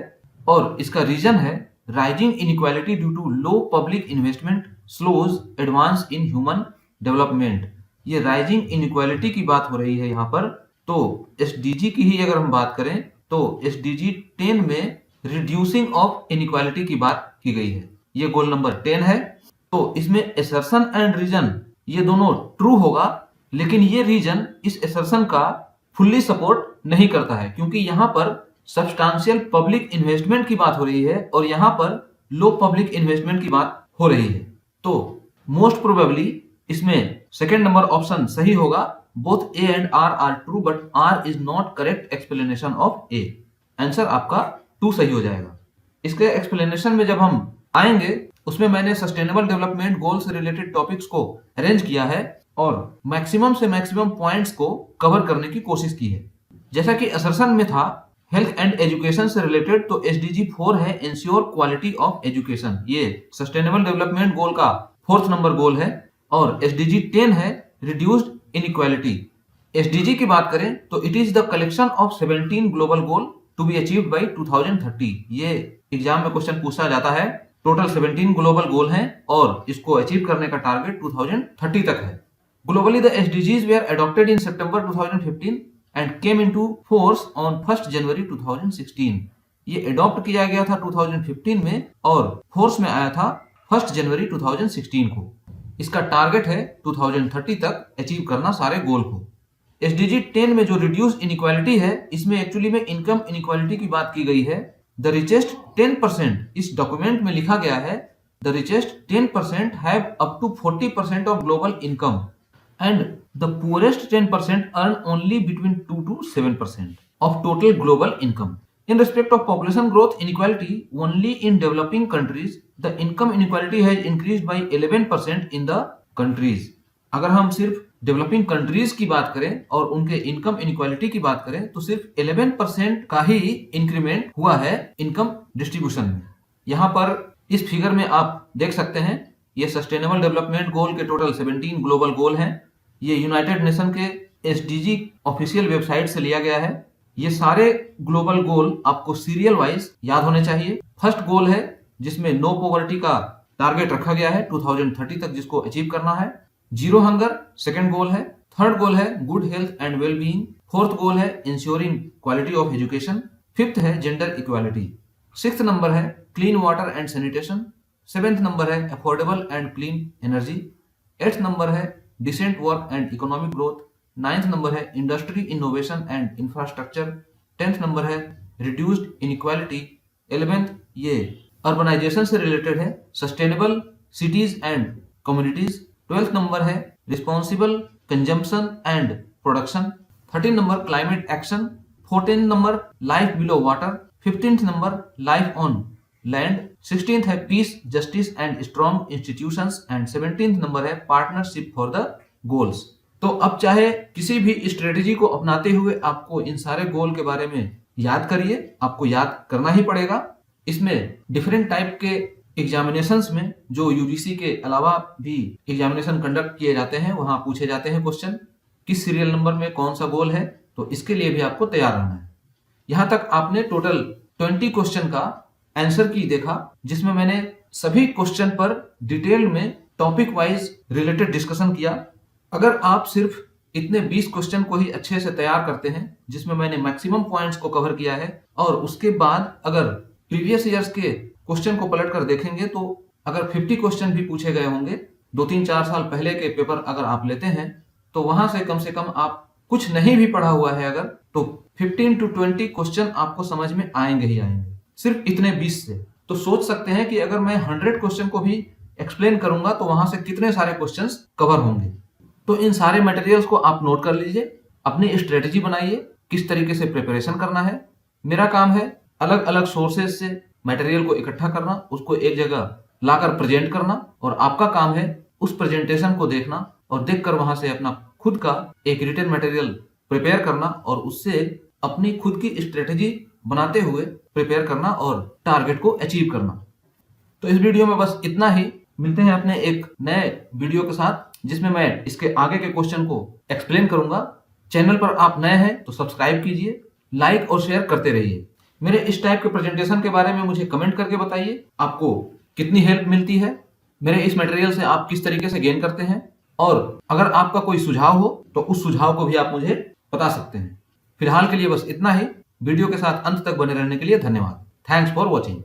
और इसका रीजन है rising inequality due to low public investment slows advance in human development. ये rising inequality की बात हो रही है यहाँ पर। तो SDG की ही अगर हम बात करें तो SDG 10 में रिड्यूसिंग ऑफ इनइक्वालिटी की बात की गई है। ये गोल नंबर 10 है। तो इसमें असर्शन एंड रीजन ये दोनों ट्रू होगा, लेकिन ये रीजन इस असर्शन का फुल्ली सपोर्ट नहीं करता है, क्योंकि यहाँ पर सब्सटेंशियल पब्लिक इन्वेस्टमेंट की बात हो रही है और यहाँ पर लो पब्लिक इन्वेस्टमेंट की बात हो रही है। तो मोस्ट प्रोबेबली इसमें सेकेंड नंबर ऑप्शन सही होगा। Both A and R are true but R is not correct explanation of A। Answer आपका 2 सही हो जाएगा। इसके एक्सप्लेनेशन में जब हम आएंगे उसमें मैंने सस्टेनेबल डेवलपमेंट गोल से रिलेटेड टॉपिक्स को अरेंज किया है और मैक्सिमम से मैक्सिमम पॉइंट्स को कवर करने की कोशिश की है। जैसा कि असर्शन में था हेल्थ एंड एजुकेशन से रिलेटेड, तो SDG 4 है इंश्योर क्वालिटी ऑफ एजुकेशन। ये सस्टेनेबल डेवलपमेंट गोल का फोर्थ नंबर गोल है और SDG 10 है रिड्यूस्ड इनइक्वालिटी। SDG की बात करें तो it is the collection of 17 global goal to be achieved by 2030। ये एग्जाम में क्वेश्चन पूछा जाता है। टोटल 17 ग्लोबल गोल हैं और इसको अचीव करने का टारगेट 2030 तक है। Globally, the SDGs were adopted in September 2015 and came into force on 1st January 2016. ये अडॉप्ट किया गया था 2015 में और फोर्स में आया था 1 जनवरी 2016 को। इसका टारगेट है 2030 तक अचीव करना सारे गोल को। SDG 10 में जो रिड्यूस इनइक्वालिटी है, इसमें एक्चुअली में इनकम इनइक्वालिटी की बात की गई है। द रिचेस्ट 10%, इस डॉक्यूमेंट में लिखा गया है the richest 10% have up to 40% of global income and the poorest 10% earn only between 2 to 7% of total global income. In respect of population growth inequality, only in developing countries, the income inequality has increased by 11% in the countries. अगर हम सिर्फ developing countries की बात करें और उनके income inequality की बात करें तो सिर्फ 11% का ही इंक्रीमेंट हुआ है इनकम डिस्ट्रीब्यूशन में। यहाँ पर इस फिगर में आप देख सकते हैं, ये सस्टेनेबल डेवलपमेंट गोल के टोटल 17 ग्लोबल गोल हैं। ये यूनाइटेड नेशन के SDG ऑफिशियल वेबसाइट से लिया गया है। ये सारे ग्लोबल गोल आपको सीरियल वाइज याद होने चाहिए। फर्स्ट गोल है जिसमें नो पॉवर्टी का टारगेट रखा गया है 2030 तक, जिसको अचीव करना है। जीरो हंगर सेकंड गोल है। थर्ड गोल है good health and well being. Fourth goal है ensuring quality of education. Fifth है जेंडर इक्वालिटी। सिक्स्थ नंबर है clean water and sanitation. Seventh number है affordable and clean energy. Eighth number है decent work and economic growth. Ninth number है industry innovation and infrastructure. 10th number है reduced inequality. 11th ये urbanisation से related है, sustainable cities and communities. 12th number है responsible consumption and production. 13 number climate action. 14th number life below water. 15th number life on land. 16th है piece justice and strong institutions and 17th number है partnership for the goals. तो अब चाहे किसी भी strategy को अपनाते हुए आपको इन सारे गोल के बारे में याद करिए, आपको याद करना ही पड़ेगा। इसमें डिफरेंट टाइप के एग्जामिनेशंस में जो यूजीसी के अलावा भी एग्जामिनेशन कंडक्ट किए जाते हैं, वहां पूछे जाते हैं क्वेश्चन किस सीरियल नंबर में कौन सा गोल है, तो इसके लिए भी आपको तैयार रहना है। यहां तक आपने टोटल 20 क्वेश्चन का आंसर की देखा, जिसमें मैंने सभी क्वेश्चन पर डिटेल में टॉपिक वाइज रिलेटेड डिस्कशन किया। अगर आप सिर्फ इतने 20 क्वेश्चन को ही अच्छे से तैयार करते हैं, जिसमें मैंने मैक्सिमम पॉइंट्स को कवर किया है, और उसके बाद अगर प्रीवियस ईयर्स के क्वेश्चन को पलट कर देखेंगे तो अगर 50 क्वेश्चन भी पूछे गए होंगे 2-3-4 साल पहले के पेपर अगर आप लेते हैं, तो वहां से कम आप कुछ नहीं भी पढ़ा हुआ है अगर, तो 15 to 20 क्वेश्चन आपको समझ में आएंगे ही आएंगे, सिर्फ इतने 20 से। तो सोच सकते हैं कि अगर मैं 100 क्वेश्चन को भी एक्सप्लेन करूंगा तो वहां से कितने सारे क्वेश्चंस कवर होंगे। तो इन सारे मटेरियल्स को आप नोट कर लीजिए, अपनी स्ट्रेटेजी बनाइए, किस तरीके से प्रिपरेशन करना है। मेरा काम है अलग अलग सोर्सेज से मटेरियल को इकट्ठा करना, उसको एक जगह लाकर प्रेजेंट करना, और आपका काम है उस प्रेजेंटेशन को देखना और देखकर वहां से अपना खुद का एक रिटन मटेरियल प्रिपेयर करना और उससे अपनी खुद की स्ट्रेटेजी बनाते हुए प्रिपेयर करना और टारगेट को अचीव करना। तो इस वीडियो में बस इतना ही। मिलते हैं अपने एक नए वीडियो के साथ, जिसमें मैं इसके आगे के क्वेश्चन को एक्सप्लेन करूंगा। चैनल पर आप नए हैं तो सब्सक्राइब कीजिए, लाइक और शेयर करते रहिए। मेरे इस टाइप के प्रेजेंटेशन के बारे में मुझे कमेंट करके बताइए, आपको कितनी हेल्प मिलती है, मेरे इस मटेरियल से आप किस तरीके से गेन करते हैं, और अगर आपका कोई सुझाव हो तो उस सुझाव को भी आप मुझे बता सकते हैं। फिलहाल के लिए बस इतना ही। वीडियो के साथ अंत तक बने रहने के लिए धन्यवाद। Thanks for watching.